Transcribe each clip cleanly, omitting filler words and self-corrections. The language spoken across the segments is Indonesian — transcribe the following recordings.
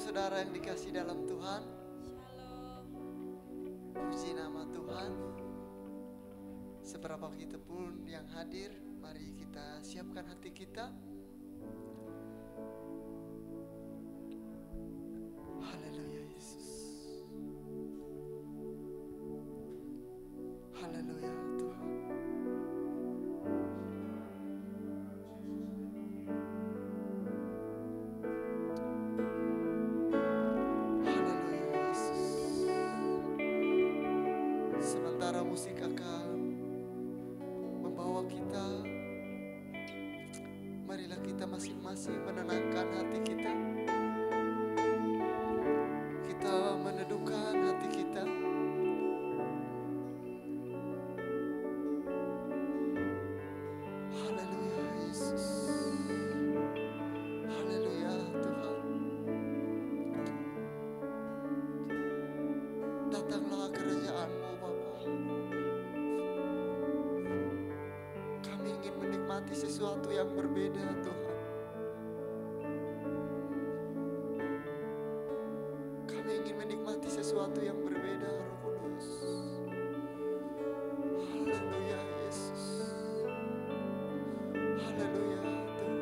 saudara yang dikasih dalam Tuhan. Puji nama Tuhan. Seberapa kita pun yang hadir, mari kita siapkan hati kita. Haleluya Yesus. Haleluya Tuhan. Haleluya Yesus. Sementara musik akan membawa kita, marilah kita masing-masing menenangkan hati kita. Kita meneduhkan hati kita. Haleluya Yesus. Haleluya Tuhan. Datanglah kerajaan-Mu Bapa. Kami ingin menikmati sesuatu yang berbeda Tuhan. Kami ingin menikmati sesuatu yang berbeda Roh Kudus. Haleluya Yesus. Haleluya Tuhan.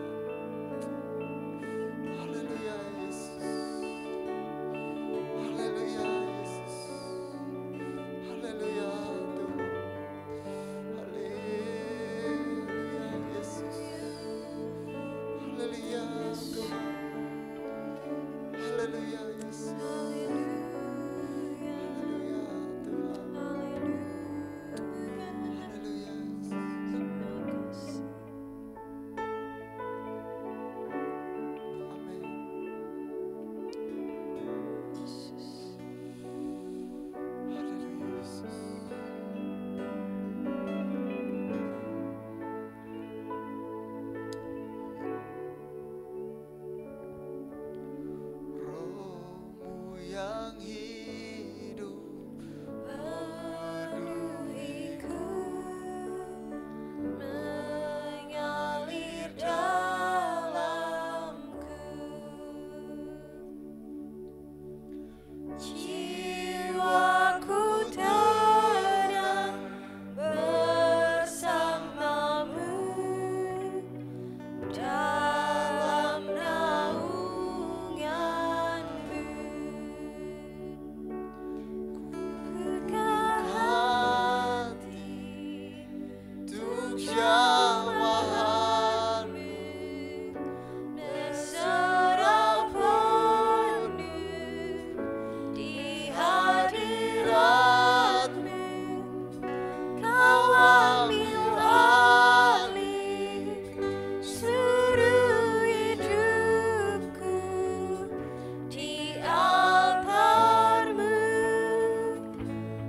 Haleluya Yesus. Haleluya Yesus. Haleluya Tuhan. Haleluya Yesus. Haleluya Tuhan. Haleluya Yesus. Haleluya Tuhan. Haleluya Yesus. Amin. Haleluya Yesus. Roh-Mu yang hidup Penuhiku, mengalir dalamku. Jiwaku tenang bersamamu dalam naunganmu. Buka hati untuk jamahanmu, berserah penuh di hadirat-Mu. Kau ambil alih seluruh hidupku di altar-Mu,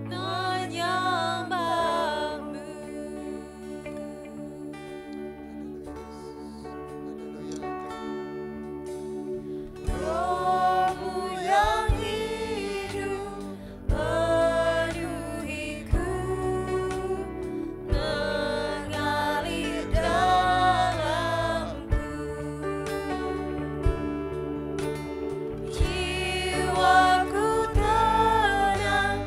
menyembah-Mu. Roh-Mu yang hidup penuhiku, mengalir dalamku. Jiwaku tenang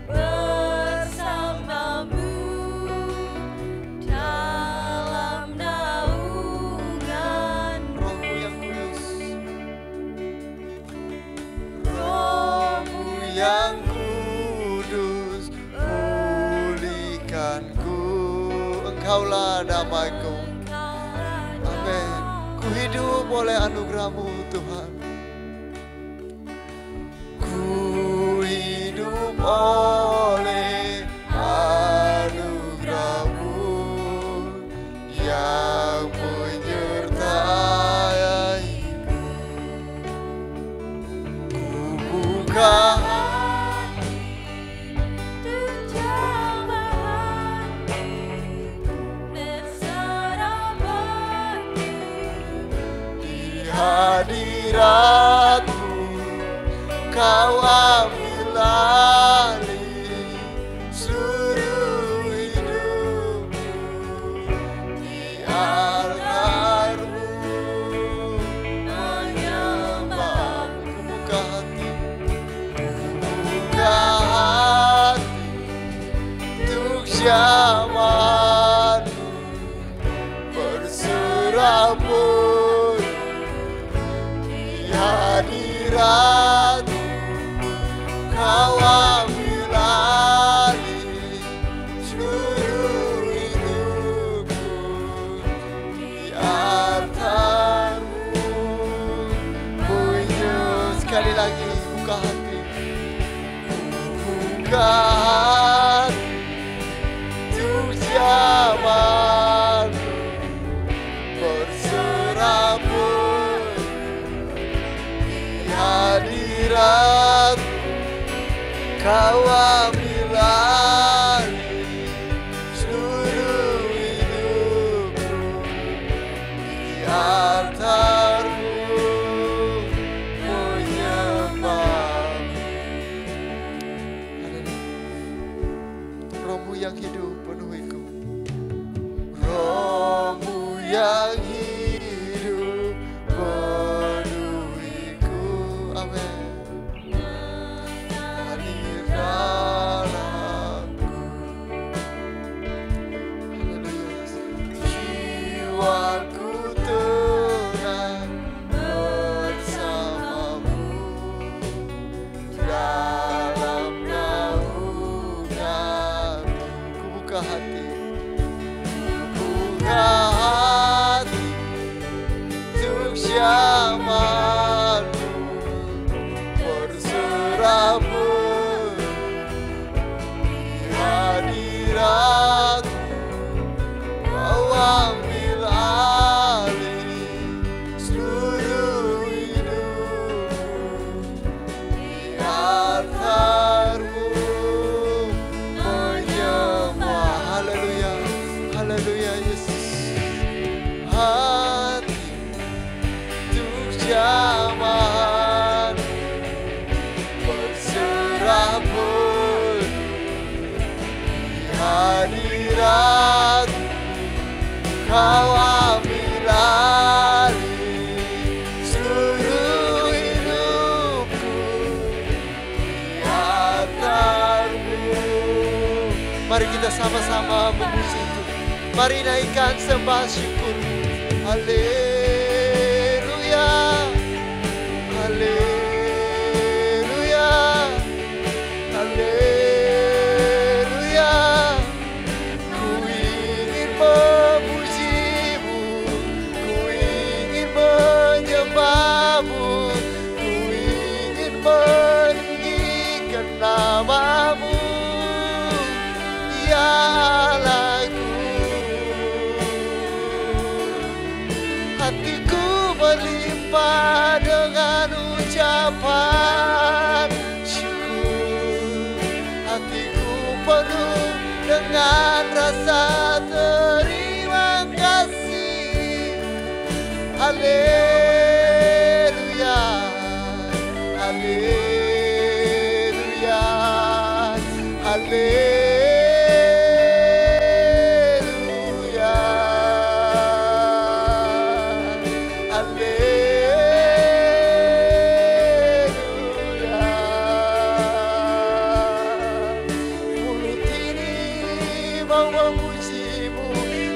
bersamamu dalam naunganmu. Roh-Mu yang kudus, Roh-Mu yang kudus, pulihkanku. Engkaulah damaiku. Amin. Ku hidup oleh anugerah-Mu Tuhan. Ku hidup oleh anugerah-Mu yang menyertaiku. Ku buka untuk jamahan-Mu, berserah penuh di hadirat-Mu, Kau ambil alih seluruh hidupku di altar-Mu, menyembah. Ku buka zamanmu berserabut di hadiratmu. Kau ambil alih seluruh hidupku di altarmu. Oh Yesus, sekali lagi buka hati, buka hati untuk zamanmu berserabut di hadiratmu. Kau ambil alih seluruh hidupku di altarmu, menyembahmu. Rohmu yang hidup penuhiku, Rohmu yang hidup penuhiku. Amin. Dalamku, haleluya. Jiwaku tenang bersamamu dalam naunganmu. Ku buka hati, buka hati untuk zamanmu berserabut hadiratmu. Kau ambil alih seluruh hidupku di altarmu, menyembah. Haleluya, haleluya Yesus. Hati untuk zaman berserabut hadirat. Kau ambil alih seluruh hidupku di altarmu. Mari kita sama-sama memuji Tuhan. Mari naikkan sembah syukur. Haleluya, haleluya, haleluya. Ku ingin memujimu, ku ingin menyembahmu, ku ingin meninggikan namamu, ya Allahku. Hatiku melimpah dengan ucapan syukur, hatiku penuh dengan rasa terima kasih. Haleluya, haleluya, haleluya.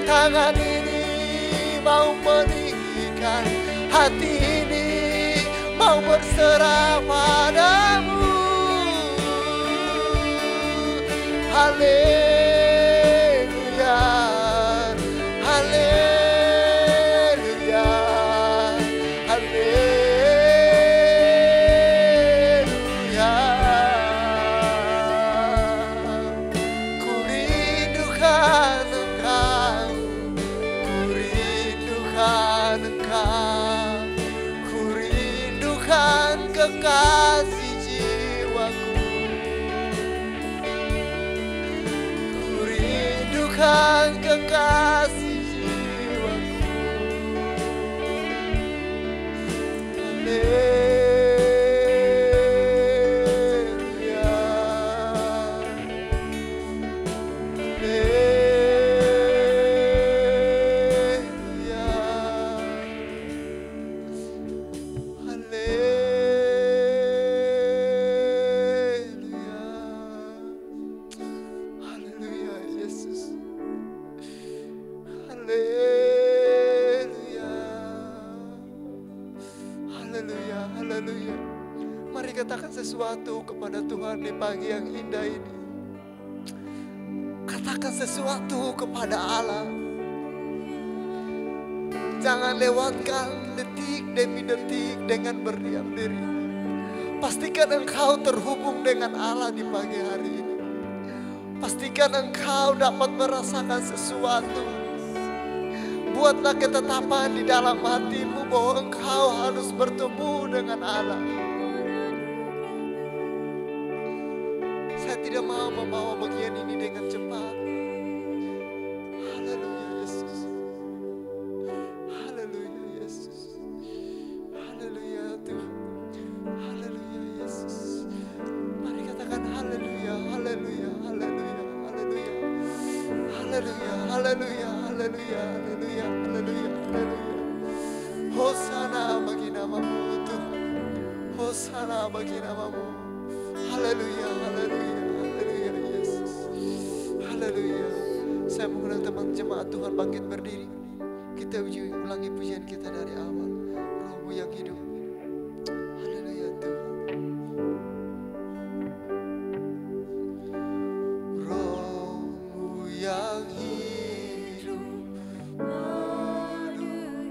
Tangan ini mau meninggikan, hati ini mau berserah padamu. Haleluya, haleluya, haleluya. Ku rindukan Engkau, ku rindukan kekasih jiwaku, ku rindukan kekasih jiwaku. Haleluya, Yesus. Haleluya. Haleluya, haleluya. Mari katakan sesuatu kepada Tuhan di pagi yang indah ini. Katakan sesuatu kepada Allah. Jangan lewatkan detik demi detik dengan berdiam diri. Pastikan engkau terhubung dengan Allah di pagi hari ini. Pastikan engkau dapat merasakan sesuatu. Buatlah ketetapan di dalam hatimu bahwa engkau harus bertemu dengan Allah. Saya tidak mau membawa bagian ini dengan cepat. Haleluya Yesus. Haleluya Yesus. Haleluya Tuhan. Haleluya Yesus. Mari katakan haleluya, haleluya, haleluya, haleluya. Haleluya, haleluya, haleluya, haleluya, haleluya, haleluya. Hosana bagi namamu Tuhan. Hosana bagi namamu. Haleluya, haleluya, haleluya Yesus. Haleluya. Saya mengundang teman jemaat Tuhan bangkit berdiri. Kita ulangi pujian kita dari awal. Rohmu yang hidup. Haleluya Tuhan. Rohmu yang hidup.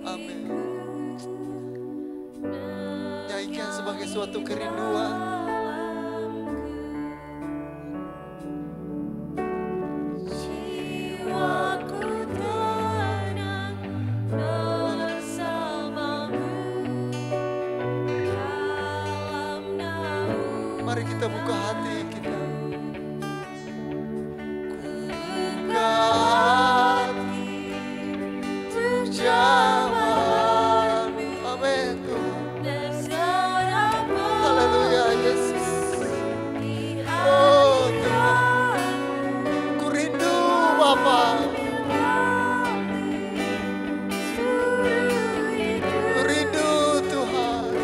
Amin. Nyanyikan sebagai suatu kerinduan. Mari kita buka hati kita. Buka hati untuk zaman. Amin Tuhan. Haleluya Yesus. Oh Tuhan, ku rindu Bapa. Ku rindu Tuhan.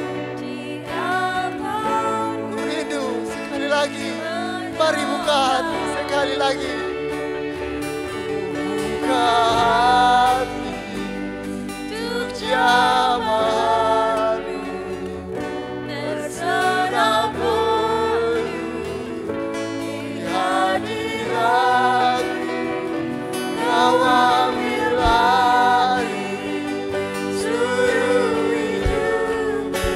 Ku rindu sekali lagi. Mari buka hati sekali lagi. Buka hati untuk zaman. Berserah penuh di hadirat-Mu. Kau ambil alih seluruh hidupku.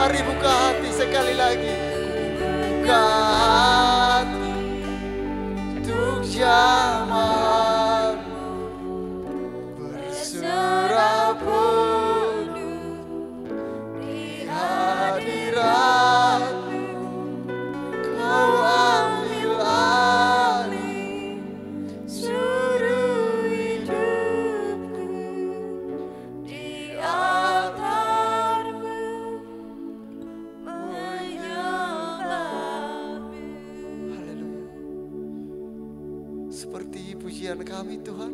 Mari buka hati sekali lagi. Buka hati untuk zaman. Berserah penuh di hadirat-Mu. Kau ambil alih seluruh hidupku. Di altar-Mu menyembah-Mu. Haleluya. Seperti pujian kami Tuhan,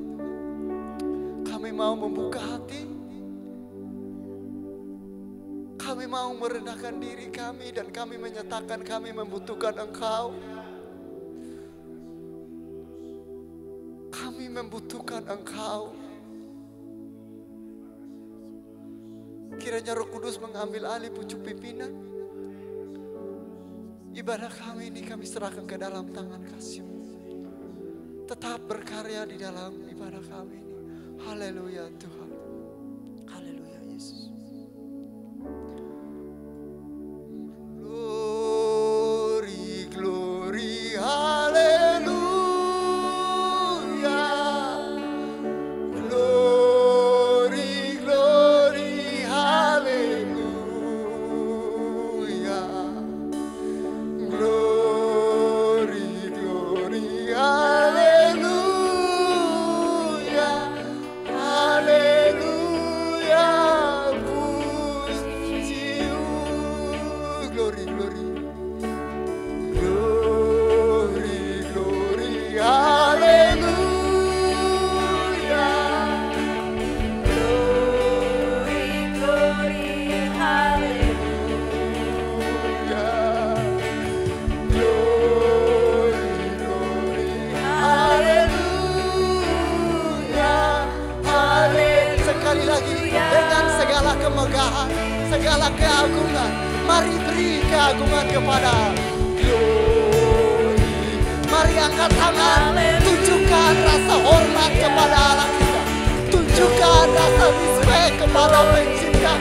kami mau membuka hati. Kami mau merendahkan diri kami dan kami menyatakan kami membutuhkan Engkau. Kami membutuhkan Engkau. Kiranya Roh Kudus mengambil alih pucuk pimpinan. Ibadah kami ini kami serahkan ke dalam tangan kasih-Mu. Tetap berkarya di dalam ibadah kami ini. Haleluya Tuhan. Haleluya Yesus. Glory, glory, haleluya. Glory, glory, haleluya. Glory, glory, haleluya. Haleluya. Puji-Mu. Glory, glory. Glory, glory, haleluya. Glory, glory, haleluya. Glory, segala keagungan. Mari beri keagungan kepada Glory. Mari angkat tangan, tunjukkan rasa hormat kepada Allah kita. Tunjukkan rasa respect kepada pencipta.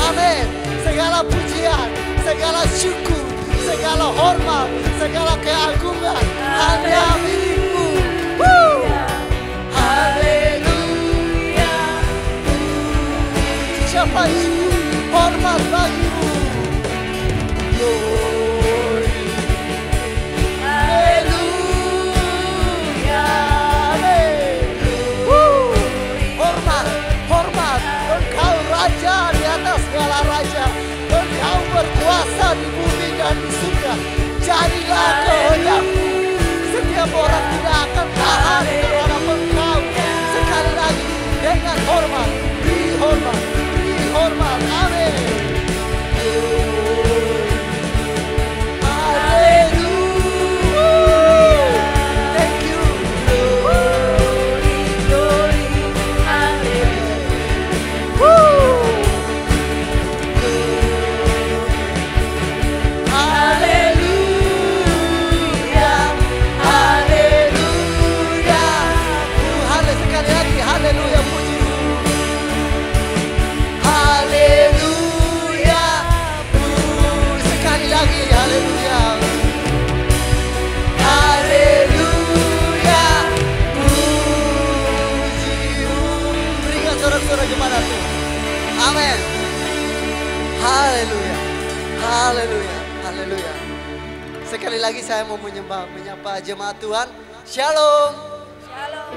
Amin. Segala pujian, segala syukur, segala hormat, segala keagungan hanya milikmu. Haleluya. Siapa itu? Hormat bagimu. Glory. Haleluya. Amin. Hormat, hormat. Engkau raja di atas segala raja. Engkau berkuasa di bumi dan di surga. Jadilah kehendakmu. Setiap orang tidak akan tahan terhadap engkau. Sekali lagi dengan hormat, beri hormat, beri hormat. Amin. Haleluya. Thank you. Haleluya. Haleluya. Sekali lagi haleluya, puji. Haleluya. Sekali lagi haleluya. Haleluya. Puji. Berikan sorak-sorak kepada Tuhan. Amin. Haleluya. Haleluya. Haleluya. Sekali lagi saya mau menyapa jemaat Tuhan. Shalom. Shalom.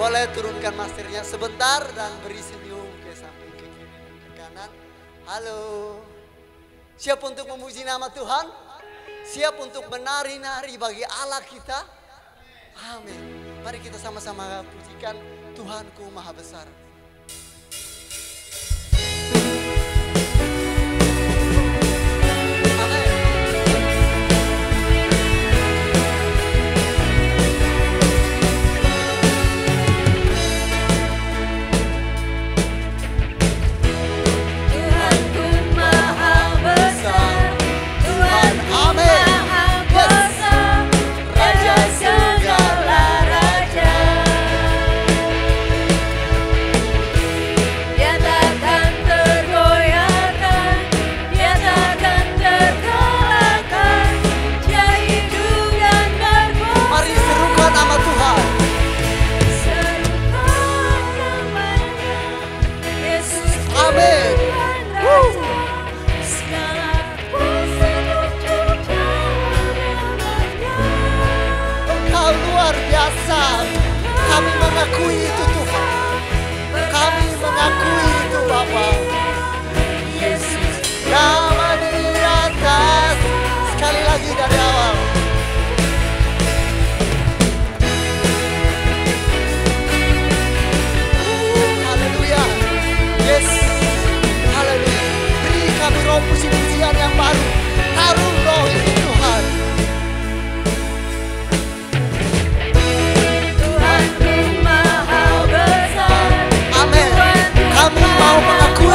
Boleh turunkan maskernya sebentar dan beri senyum ke samping, ke kiri, dan ke kanan. Halo. Siap untuk memuji nama Tuhan? Siap untuk menari-nari bagi Allah kita? Amin. Mari kita sama-sama pujikan Tuhanku Maha Besar. Tuhanku Maha Besar, Tuhan Amin. Maha Kuasa, Raja segala raja. Dia takkan tergoyahkan, Dia takkan terkalahkan. Dia hidup dan berkuasa. Mari serukan nama Tuhan. Serukan namanya, Yesus Amin. Tuhan Raja. Segala kuasa untuk namanya. Engkau luar biasa. Kami mengakui itu Tuhan. Kami mengakui itu Bapa. Yesus, nama di atas. Sekali lagi dari awal. Haleluya. Yes. Haleluya. Beri kami roh puji-pujian yang baru. Taruh roh itu Tuhan. Tuhanku Maha Besar, Amin. Kami mau mengakui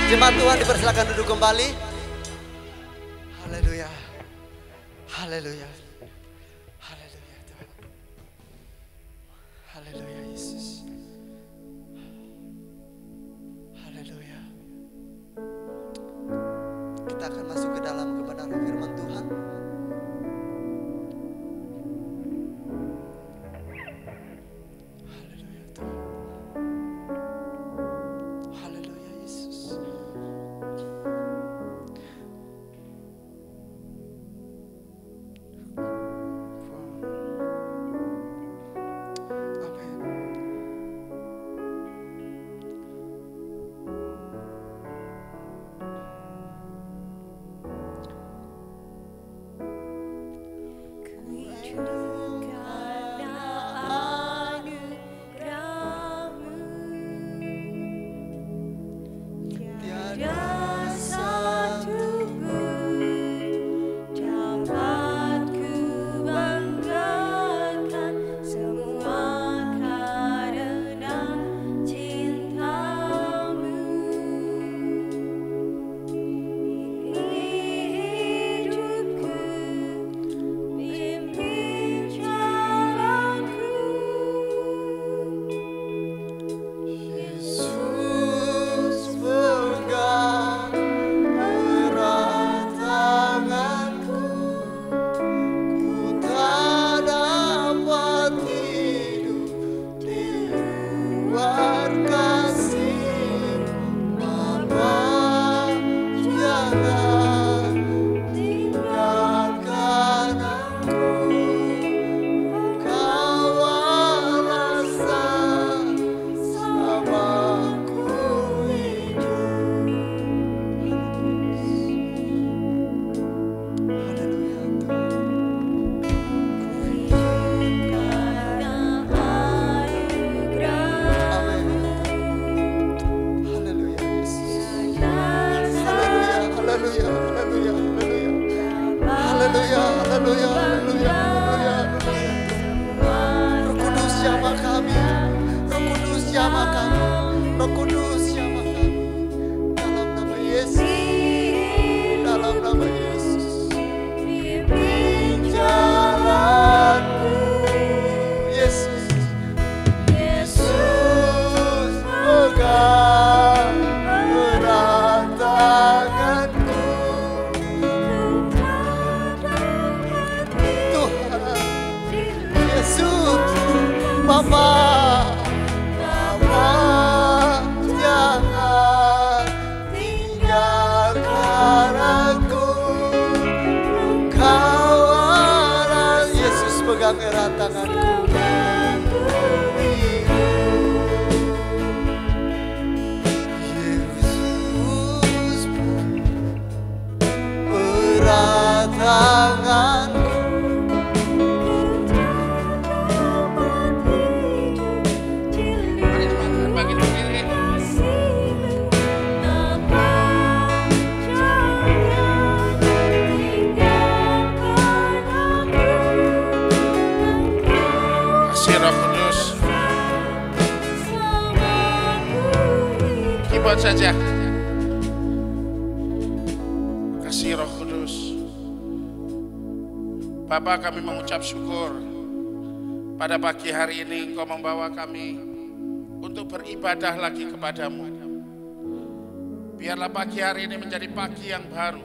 Jemaat Tuhan dipersilakan duduk kembali. Haleluya. Haleluya. Haleluya Tuhan. Haleluya Yesus. Haleluya. Kita akan masuk ke dalam kebenaran firman Tuhan. Haleluya Tuhan. Haleluya Yesus. Amin. Tiada Satuku dapat ku banggakan, semua karena cintamu. Ini hidupku, pimpin jalanku. Yesus pegang erat tanganku, ku tak dapat hidup di luar kasih Bapa. Jangan tinggalkan aku, kawal rasa samaku hidup. Haleluya Tuhan. Amin. Haleluya Yesus. Haleluya, haleluya, haleluya, haleluya. Haleluya, haleluya, haleluya, haleluya, haleluya. Roh Kudus jamah kami. Roh Kudus jamah kami. Roh Kudus jamah kami. Dalam nama Yesus. Dalam nama Yesus. Pimpin jalanku. Yesus. Yesus pegang erat tanganku. Tuhan Yesus, Bapa, Bapa, jangan tinggalkan aku, kawal. Yesus pegang erat tanganku. Yesus erat tanganku. Mari teman-teman bagi berdiri. Kasih Roh Kudus. Keyboard saja. Kasih Roh Kudus. Bapa, kami mengucap syukur pada pagi hari ini Engkau membawa kami untuk beribadah lagi kepadamu. Biarlah pagi hari ini menjadi pagi yang baru.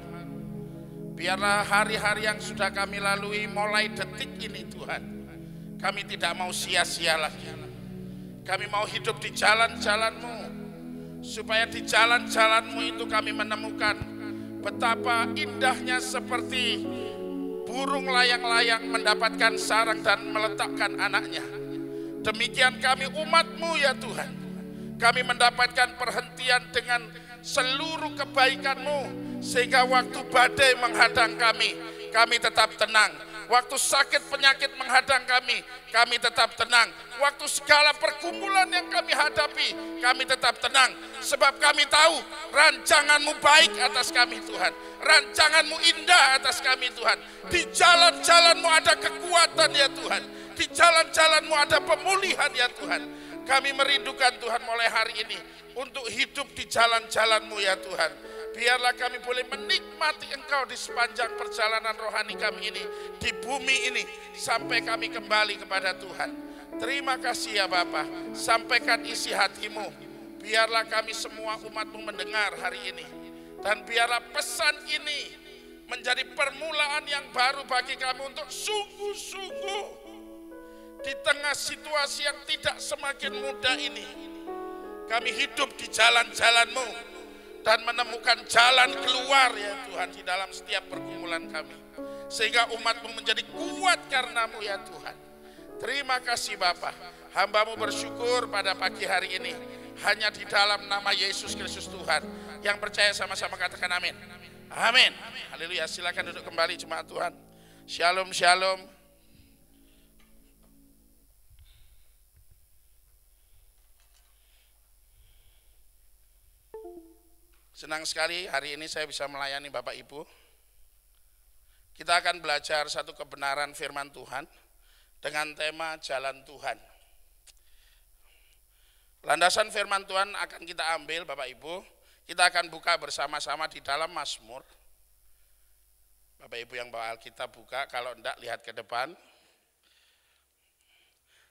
Biarlah hari-hari yang sudah kami lalui mulai detik ini Tuhan, kami tidak mau sia-sia lagi. Kami mau hidup di jalan-jalan-Mu, supaya di jalan-jalan-Mu itu kami menemukan betapa indahnya seperti burung layang-layang mendapatkan sarang dan meletakkan anaknya. Demikian kami umat-Mu ya Tuhan. Kami mendapatkan perhentian dengan seluruh kebaikan-Mu, sehingga waktu badai menghadang kami tetap tenang. Waktu sakit penyakit menghadang kami tetap tenang. Waktu segala pergumulan yang kami hadapi, kami tetap tenang. Sebab kami tahu rancangan-Mu baik atas kami Tuhan. Rancangan-Mu indah atas kami Tuhan. Di jalan-jalan-Mu ada kekuatan ya Tuhan. Di jalan-jalan-Mu ada pemulihan ya Tuhan. Kami merindukan Tuhan mulai hari ini untuk hidup di jalan-jalan-Mu ya Tuhan. Biarlah kami boleh menikmati Engkau di sepanjang perjalanan rohani kami ini, di bumi ini, sampai kami kembali kepada Tuhan. Terima kasih ya Bapa, sampaikan isi hati-Mu. Biarlah kami semua umat-Mu mendengar hari ini. Dan biarlah pesan ini menjadi permulaan yang baru bagi kami untuk sungguh-sungguh di tengah situasi yang tidak semakin mudah ini. Kami hidup di jalan-jalan-Mu dan menemukan jalan keluar ya Tuhan di dalam setiap pergumulan kami. Sehingga umat-Mu menjadi kuat karena-Mu ya Tuhan. Terima kasih Bapa. Hamba-Mu bersyukur pada pagi hari ini. Hanya di dalam nama Yesus Kristus Tuhan. Yang percaya sama-sama katakan amin. Amin. Haleluya. Silakan duduk kembali jemaat Tuhan. Shalom, shalom. Senang sekali hari ini saya bisa melayani Bapak Ibu. Kita akan belajar satu kebenaran firman Tuhan dengan tema jalan Tuhan. Landasan firman Tuhan akan kita ambil Bapak Ibu. Kita akan buka bersama-sama di dalam Mazmur. Bapak Ibu yang bawa Alkitab buka, kalau enggak lihat ke depan.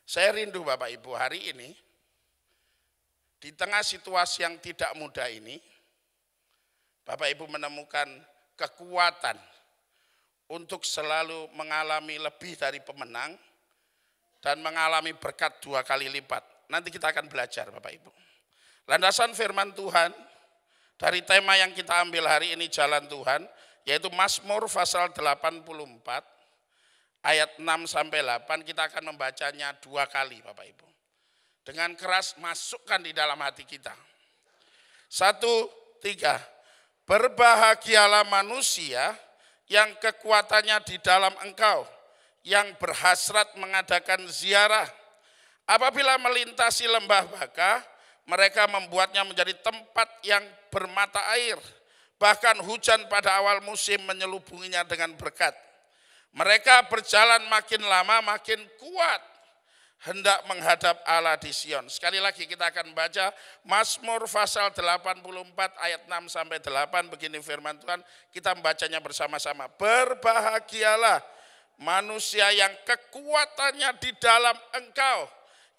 Saya rindu Bapak Ibu hari ini, di tengah situasi yang tidak mudah ini, Bapak Ibu menemukan kekuatan untuk selalu mengalami lebih dari pemenang dan mengalami berkat 2 kali lipat. Nanti kita akan belajar Bapak Ibu. Landasan firman Tuhan dari tema yang kita ambil hari ini jalan Tuhan, yaitu Mazmur pasal 84 ayat 6 sampai 8, kita akan membacanya 2 kali Bapak Ibu. Dengan keras masukkan di dalam hati kita. 1, 3. Berbahagialah manusia yang kekuatannya di dalam Engkau, yang berhasrat mengadakan ziarah. Apabila melintasi lembah baka, mereka membuatnya menjadi tempat yang bermata air. Bahkan hujan pada awal musim menyelubunginya dengan berkat. Mereka berjalan makin lama makin kuat, hendak menghadap Allah di Sion. Sekali lagi kita akan baca Mazmur pasal 84 ayat 6 sampai 8. Begini firman Tuhan, kita membacanya bersama-sama. Berbahagialah manusia yang kekuatannya di dalam Engkau,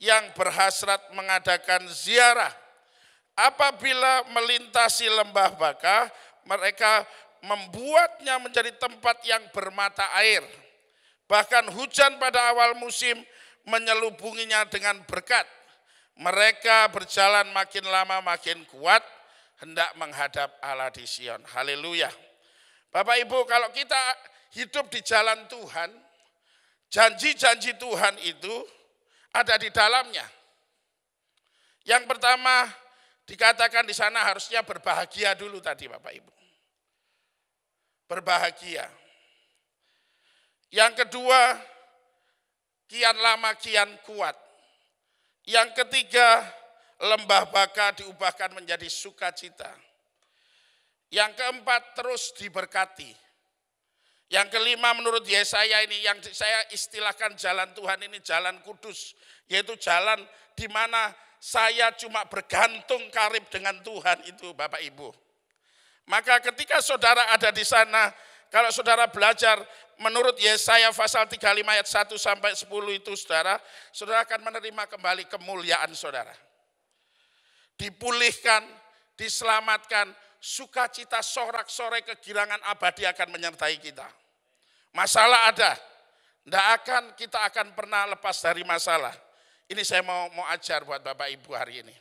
yang berhasrat mengadakan ziarah. Apabila melintasi lembah baka, mereka membuatnya menjadi tempat yang bermata air. Bahkan hujan pada awal musim menyelubunginya dengan berkat. Mereka berjalan makin lama makin kuat, hendak menghadap Allah di Sion. Haleluya. Bapak Ibu, kalau kita hidup di jalan Tuhan, janji-janji Tuhan itu ada di dalamnya. Yang pertama dikatakan di sana harusnya berbahagia dulu tadi Bapak Ibu. Berbahagia. Yang kedua, kian lama kian kuat. Yang ketiga, lembah baka diubahkan menjadi sukacita. Yang keempat, terus diberkati. Yang kelima, menurut Yesaya ini yang saya istilahkan jalan Tuhan ini jalan kudus, yaitu jalan di mana saya cuma bergantung karib dengan Tuhan itu Bapak Ibu. Maka ketika saudara ada di sana, kalau saudara belajar menurut Yesaya pasal 35 ayat 1 sampai 10 itu saudara akan menerima kembali kemuliaan saudara. Dipulihkan, diselamatkan, sukacita sorak-sorai kegirangan abadi akan menyertai kita. Masalah ada, kita akan pernah lepas dari masalah. Ini saya mau ajar buat Bapak Ibu hari ini.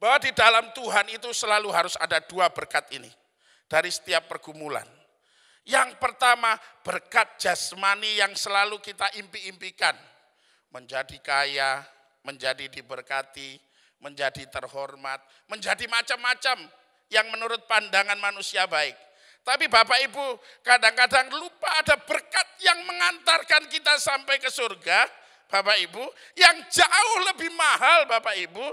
Bahwa di dalam Tuhan itu selalu harus ada 2 berkat ini. Dari setiap pergumulan. Yang pertama, berkat jasmani yang selalu kita impi-impikan. Menjadi kaya, menjadi diberkati, menjadi terhormat, menjadi macam-macam yang menurut pandangan manusia baik. Tapi Bapak Ibu kadang-kadang lupa ada berkat yang mengantarkan kita sampai ke surga, Bapak Ibu, yang jauh lebih mahal Bapak Ibu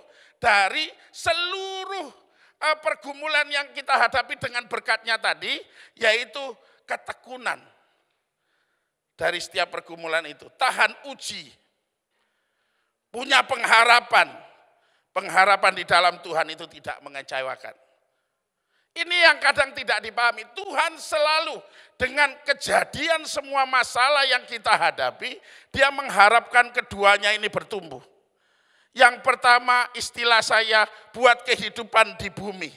dari seluruh pergumulan yang kita hadapi dengan berkatnya tadi, yaitu ketekunan dari setiap pergumulan itu. Tahan uji. punya pengharapan. Pengharapan di dalam Tuhan itu tidak mengecewakan. Ini yang kadang tidak dipahami. Tuhan selalu dengan kejadian semua masalah yang kita hadapi, dia mengharapkan keduanya ini bertumbuh. Yang pertama istilah saya buat kehidupan di bumi.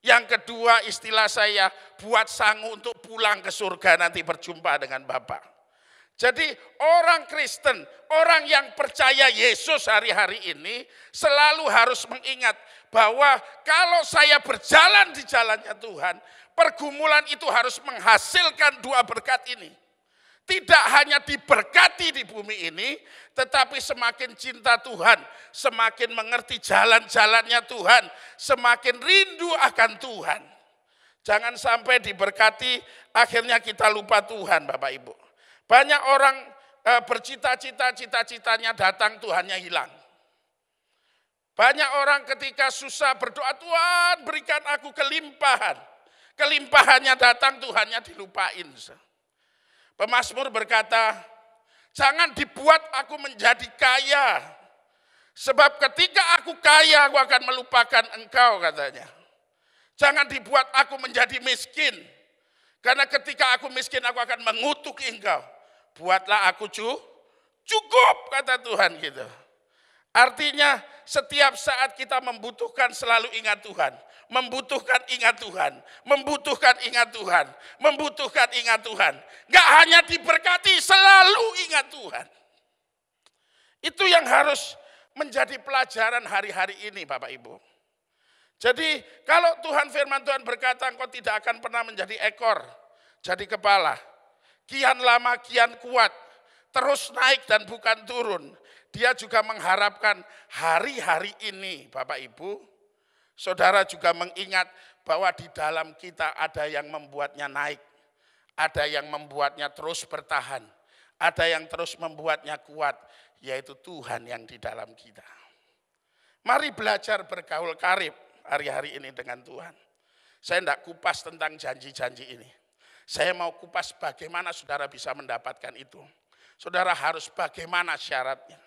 Yang kedua istilah saya buat sanggup untuk pulang ke surga nanti berjumpa dengan Bapa. Jadi orang Kristen, orang yang percaya Yesus hari-hari ini selalu harus mengingat bahwa kalau saya berjalan di jalannya Tuhan, pergumulan itu harus menghasilkan dua berkat ini. Tidak hanya diberkati di bumi ini, tetapi semakin cinta Tuhan, semakin mengerti jalan-jalannya Tuhan, semakin rindu akan Tuhan. Jangan sampai diberkati, akhirnya kita lupa Tuhan, Bapak Ibu. Banyak orang bercita-cita, cita-citanya datang, Tuhannya hilang. Banyak orang ketika susah berdoa, Tuhan berikan aku kelimpahan. Kelimpahannya datang, Tuhannya dilupain. Pemazmur berkata, jangan dibuat aku menjadi kaya. Sebab ketika aku kaya, aku akan melupakan engkau, katanya. Jangan dibuat aku menjadi miskin. Karena ketika aku miskin, aku akan mengutuk engkau. Buatlah aku cukup, kata Tuhan gitu. Artinya setiap saat kita membutuhkan selalu ingat Tuhan. Membutuhkan ingat Tuhan. Membutuhkan ingat Tuhan. Membutuhkan ingat Tuhan. Gak hanya diberkati, selalu ingat Tuhan. Itu yang harus menjadi pelajaran hari-hari ini Bapak Ibu. Jadi kalau Tuhan firman Tuhan berkata engkau tidak akan pernah menjadi ekor, jadi kepala. Kian lama kian kuat, terus naik dan bukan turun. Dia juga mengharapkan hari-hari ini Bapak Ibu, saudara juga mengingat bahwa di dalam kita ada yang membuatnya naik. Ada yang membuatnya terus bertahan. Ada yang terus membuatnya kuat, yaitu Tuhan yang di dalam kita. Mari belajar bergaul karib hari-hari ini dengan Tuhan. Saya tidak kupas tentang janji-janji ini. Saya mau kupas bagaimana saudara bisa mendapatkan itu. Saudara harus bagaimana syaratnya.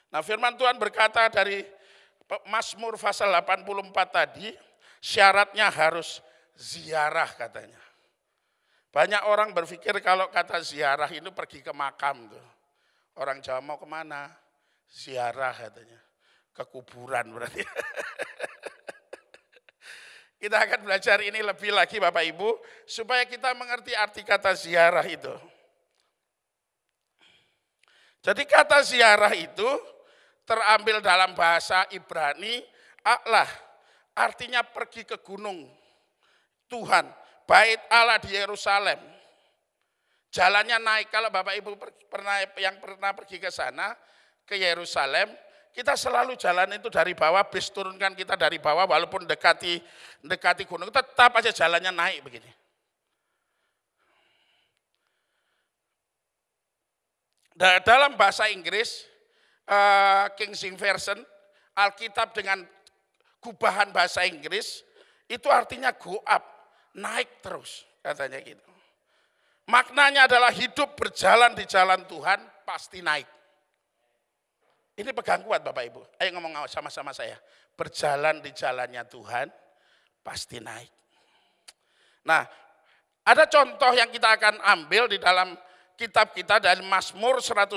Nah firman Tuhan berkata dari Mazmur pasal 84 tadi, syaratnya harus ziarah katanya. Banyak orang berpikir kalau kata ziarah itu pergi ke makam tuh. Orang Jawa mau kemana? Ziarah katanya. Ke kuburan berarti. Kita akan belajar ini lebih lagi Bapak Ibu, supaya kita mengerti arti kata ziarah itu. Jadi kata ziarah itu terambil dalam bahasa Ibrani, Allah, artinya pergi ke gunung Tuhan, bait Allah di Yerusalem. Jalannya naik, kalau Bapak Ibu pernah pergi ke sana, ke Yerusalem, kita selalu jalan itu dari bawah, bis turunkan kita dari bawah, walaupun dekati gunung, tetap aja jalannya naik begini. Dalam bahasa Inggris, King James Version, Alkitab dengan gubahan bahasa Inggris, itu artinya go up, naik terus, katanya gitu. Maknanya adalah hidup berjalan di jalan Tuhan, pasti naik. Ini pegang kuat Bapak Ibu, ayo ngomong sama-sama saya. Berjalan di jalannya Tuhan, pasti naik. Nah, ada contoh yang kita akan ambil di dalam kitab kita dari Mazmur 122.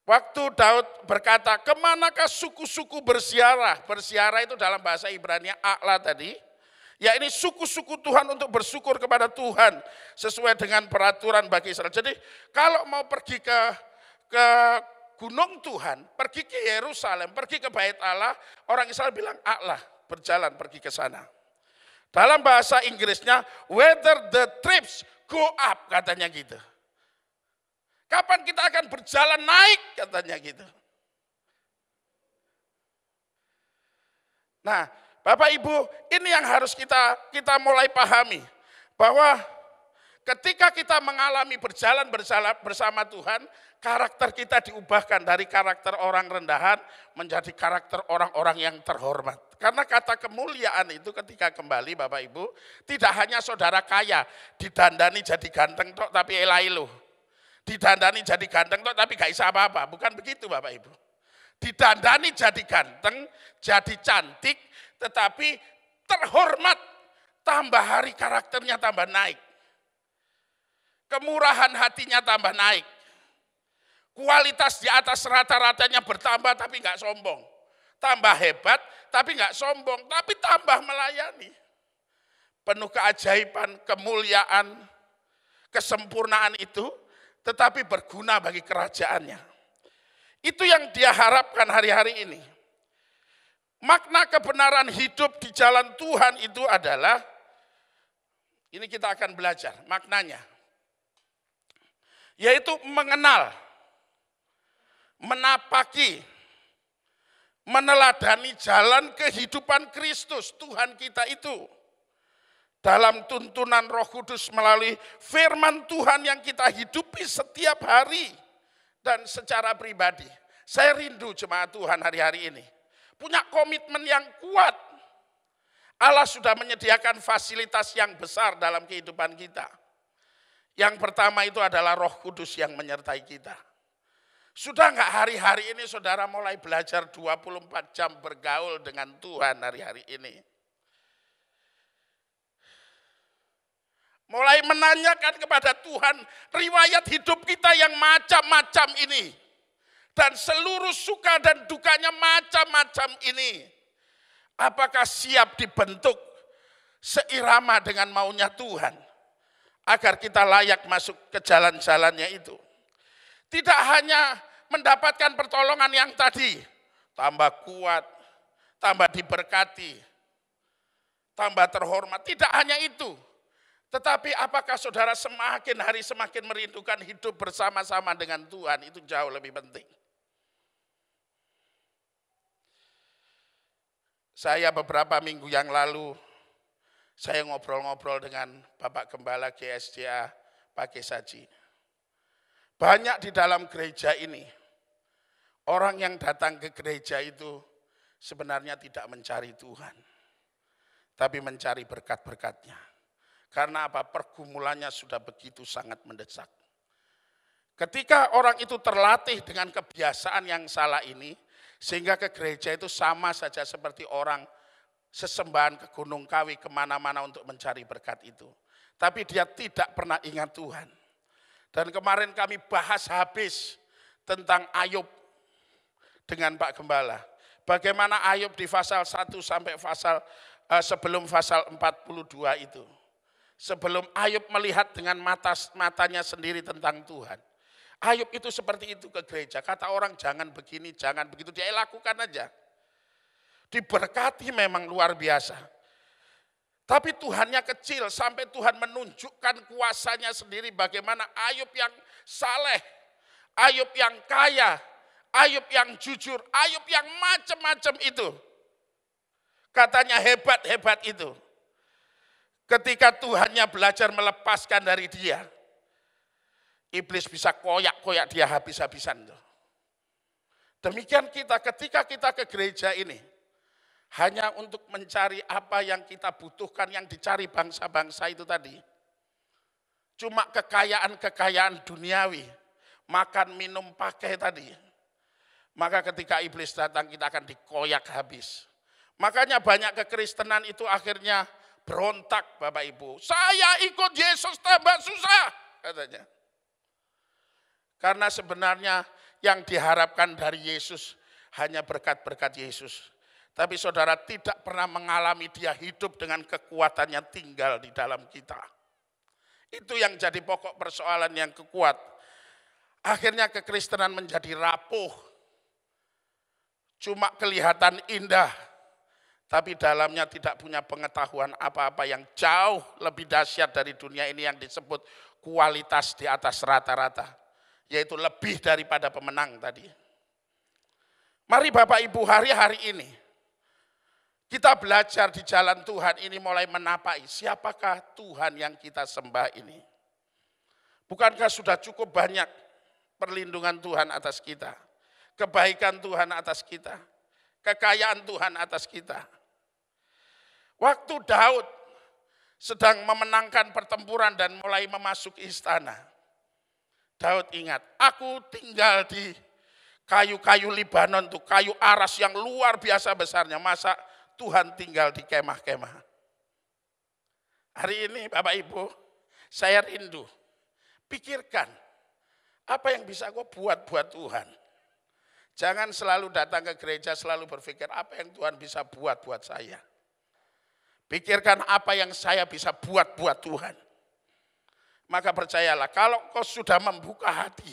Waktu Daud berkata, kemanakah suku-suku berziarah? Berziarah itu dalam bahasa Ibrani A'la tadi. Ya ini suku-suku Tuhan untuk bersyukur kepada Tuhan sesuai dengan peraturan bagi Israel. Jadi kalau mau pergi ke gunung Tuhan, pergi ke Yerusalem, pergi ke bait Allah, orang Israel bilang A'la, berjalan pergi ke sana. Dalam bahasa Inggrisnya, whether the trips go up, katanya gitu. Kapan kita akan berjalan naik, katanya gitu. Nah, Bapak Ibu, ini yang harus kita mulai pahami. Bahwa ketika kita mengalami berjalan bersama Tuhan, karakter kita diubahkan dari karakter orang rendahan menjadi karakter orang-orang yang terhormat. Karena kata kemuliaan itu ketika kembali Bapak Ibu, tidak hanya saudara kaya, didandani jadi ganteng tok tapi elai loh. Didandani jadi ganteng tapi gak bisa apa-apa. Bukan begitu Bapak Ibu. Didandani jadi ganteng, jadi cantik, tetapi terhormat. Tambah hari karakternya tambah naik. Kemurahan hatinya tambah naik. Kualitas di atas rata-ratanya bertambah tapi gak sombong. Tambah hebat tapi gak sombong, tapi tambah melayani. Penuh keajaiban, kemuliaan, kesempurnaan itu, tetapi berguna bagi kerajaannya. Itu yang dia harapkan hari-hari ini. Makna kebenaran hidup di jalan Tuhan itu adalah, ini kita akan belajar maknanya. Yaitu mengenal, menapaki, meneladani jalan kehidupan Kristus, Tuhan kita itu. Dalam tuntunan Roh Kudus melalui firman Tuhan yang kita hidupi setiap hari. Dan secara pribadi, saya rindu jemaat Tuhan hari-hari ini. Punya komitmen yang kuat. Allah sudah menyediakan fasilitas yang besar dalam kehidupan kita. Yang pertama itu adalah Roh Kudus yang menyertai kita. Sudah enggak hari-hari ini saudara mulai belajar 24 jam bergaul dengan Tuhan hari-hari ini? Mulai menanyakan kepada Tuhan riwayat hidup kita yang macam-macam ini. Dan seluruh suka dan dukanya macam-macam ini. Apakah siap dibentuk seirama dengan maunya Tuhan? Agar kita layak masuk ke jalan-jalannya itu. Tidak hanya mendapatkan pertolongan yang tadi. Tambah kuat, tambah diberkati, tambah terhormat. Tidak hanya itu. Tetapi apakah saudara semakin hari semakin merindukan hidup bersama-sama dengan Tuhan, itu jauh lebih penting. Saya beberapa minggu yang lalu, saya ngobrol-ngobrol dengan Bapak Gembala GSJA Pak Kesaji. Banyak di dalam gereja ini, orang yang datang ke gereja itu sebenarnya tidak mencari Tuhan, tapi mencari berkat-berkatnya. Karena apa? Pergumulannya sudah begitu sangat mendesak. Ketika orang itu terlatih dengan kebiasaan yang salah ini, sehingga ke gereja itu sama saja seperti orang sesembahan ke Gunung Kawi kemana-mana untuk mencari berkat itu. Tapi dia tidak pernah ingat Tuhan. Dan kemarin kami bahas habis tentang Ayub dengan Pak Gembala. Bagaimana Ayub di pasal 1 sampai sebelum pasal 42 itu. Sebelum Ayub melihat dengan matanya sendiri tentang Tuhan. Ayub itu seperti itu ke gereja. Kata orang jangan begini, jangan begitu. Dia lakukan aja. Diberkati memang luar biasa. Tapi Tuhannya kecil sampai Tuhan menunjukkan kuasanya sendiri. Bagaimana Ayub yang saleh, Ayub yang kaya, Ayub yang jujur, Ayub yang macam-macam itu. Katanya hebat-hebat itu. Ketika Tuhannya belajar melepaskan dari dia, iblis bisa koyak-koyak dia habis-habisan. Demikian kita ketika kita ke gereja ini, hanya untuk mencari apa yang kita butuhkan, yang dicari bangsa-bangsa itu tadi. Cuma kekayaan-kekayaan duniawi, makan, minum, pakai tadi. Maka ketika iblis datang kita akan dikoyak habis. Makanya banyak kekristenan itu akhirnya berontak Bapak Ibu. Saya ikut Yesus tambah susah katanya. Karena sebenarnya yang diharapkan dari Yesus hanya berkat-berkat Yesus. Tapi saudara tidak pernah mengalami dia hidup dengan kekuatannya tinggal di dalam kita. Itu yang jadi pokok persoalan yang kuat. Akhirnya kekristenan menjadi rapuh. Cuma kelihatan indah. Tapi dalamnya tidak punya pengetahuan apa-apa yang jauh lebih dahsyat dari dunia ini yang disebut kualitas di atas rata-rata. Yaitu lebih daripada pemenang tadi. Mari Bapak Ibu hari-hari ini kita belajar di jalan Tuhan ini mulai menapai siapakah Tuhan yang kita sembah ini. Bukankah sudah cukup banyak perlindungan Tuhan atas kita, kebaikan Tuhan atas kita, kekayaan Tuhan atas kita. Waktu Daud sedang memenangkan pertempuran dan mulai memasuki istana. Daud ingat, aku tinggal di kayu-kayu Libanon tuh, kayu aras yang luar biasa besarnya. Masa Tuhan tinggal di kemah-kemah? Hari ini Bapak Ibu, saya rindu. Pikirkan, apa yang bisa kau buat buat Tuhan? Jangan selalu datang ke gereja, selalu berpikir apa yang Tuhan bisa buat buat saya. Pikirkan apa yang saya bisa buat buat Tuhan. Maka percayalah, kalau kau sudah membuka hati,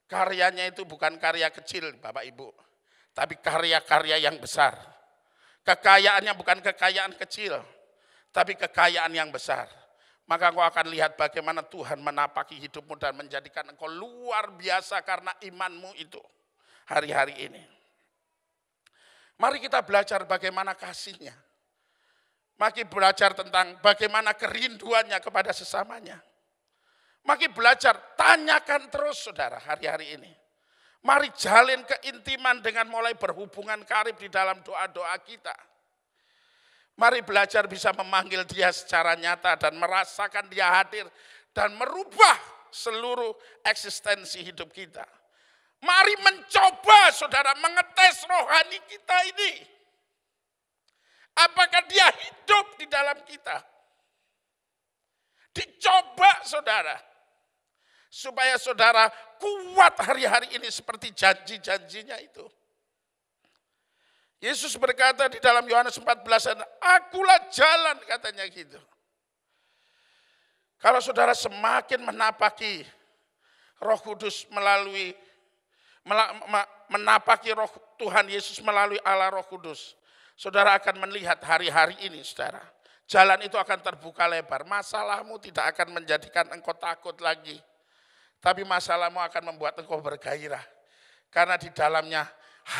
karyanya itu bukan karya kecil Bapak Ibu, tapi karya-karya yang besar. Kekayaannya bukan kekayaan kecil, tapi kekayaan yang besar. Maka kau akan lihat bagaimana Tuhan menapaki hidupmu dan menjadikan engkau luar biasa karena imanmu itu hari-hari ini. Mari kita belajar bagaimana kasihnya. Mari belajar tentang bagaimana kerinduannya kepada sesamanya. Mari belajar, tanyakan terus saudara hari-hari ini. Mari jalin keintiman dengan mulai berhubungan karib di dalam doa-doa kita. Mari belajar bisa memanggil dia secara nyata dan merasakan dia hadir dan merubah seluruh eksistensi hidup kita. Mari mencoba saudara mengetes rohani kita ini. Apakah dia hidup di dalam kita? Dicoba saudara. Supaya saudara kuat hari-hari ini seperti janji-janjinya itu. Yesus berkata di dalam Yohanes 14, akulah jalan katanya gitu. Kalau saudara semakin menapaki Roh Kudus menapaki Roh Tuhan Yesus melalui Allah Roh Kudus, saudara akan melihat hari-hari ini saudara. Jalan itu akan terbuka lebar. Masalahmu tidak akan menjadikan engkau takut lagi. Tapi masalahmu akan membuat engkau bergairah. Karena di dalamnya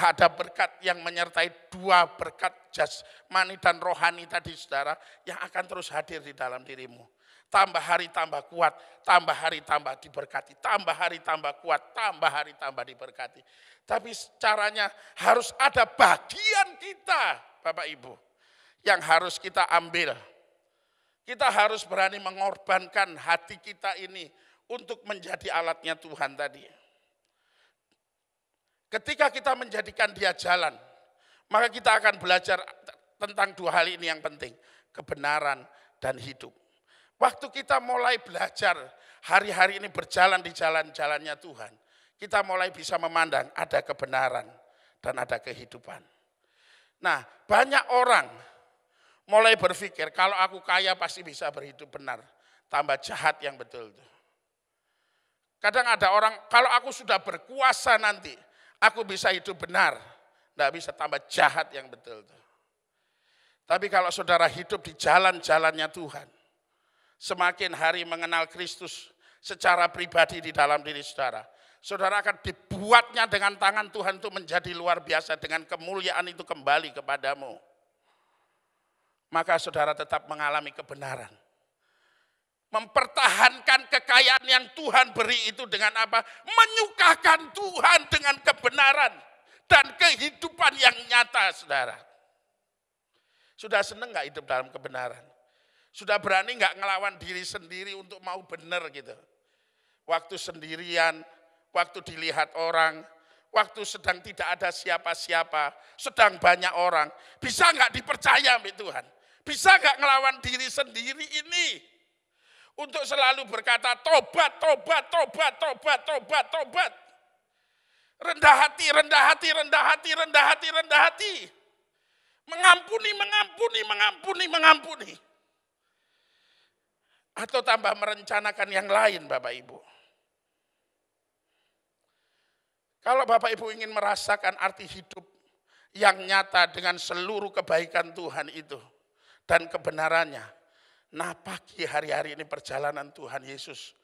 ada berkat yang menyertai dua berkat jasmani dan rohani tadi saudara. Yang akan terus hadir di dalam dirimu. Tambah hari tambah kuat, tambah hari tambah diberkati. Tambah hari tambah kuat, tambah hari tambah diberkati. Tapi caranya harus ada bagian kita Bapak Ibu. Yang harus kita ambil. Kita harus berani mengorbankan hati kita ini untuk menjadi alatnya Tuhan tadi. Ketika kita menjadikan dia jalan, maka kita akan belajar tentang dua hal ini yang penting. Kebenaran dan hidup. Waktu kita mulai belajar hari-hari ini berjalan di jalan-jalannya Tuhan, kita mulai bisa memandang ada kebenaran dan ada kehidupan. Nah, banyak orang mulai berpikir kalau aku kaya pasti bisa berhidup benar. Tambah jahat yang betul itu. Kadang ada orang, kalau aku sudah berkuasa nanti, aku bisa hidup benar. Tidak bisa, tambah jahat yang betul itu. Tapi kalau saudara hidup di jalan-jalannya Tuhan, semakin hari mengenal Kristus secara pribadi di dalam diri saudara, saudara akan dibuatnya dengan tangan Tuhan itu menjadi luar biasa dengan kemuliaan itu kembali kepadamu. Maka saudara tetap mengalami kebenaran. Mempertahankan kekayaan yang Tuhan beri itu dengan apa? Menyukakan Tuhan dengan kebenaran dan kehidupan yang nyata, saudara. Sudah senang gak hidup dalam kebenaran? Sudah berani gak ngelawan diri sendiri untuk mau benar gitu? Waktu sendirian, waktu dilihat orang, waktu sedang tidak ada siapa-siapa, sedang banyak orang. Bisa gak dipercaya sama Tuhan? Bisa gak ngelawan diri sendiri ini? Untuk selalu berkata tobat, tobat, tobat, tobat, tobat, tobat. Rendah hati, rendah hati, rendah hati, rendah hati, rendah hati. Mengampuni, mengampuni, mengampuni, mengampuni. Atau tambah merencanakan yang lain Bapak Ibu. Kalau Bapak Ibu ingin merasakan arti hidup yang nyata dengan seluruh kebaikan Tuhan itu dan kebenarannya, napaki hari-hari ini perjalanan Tuhan Yesus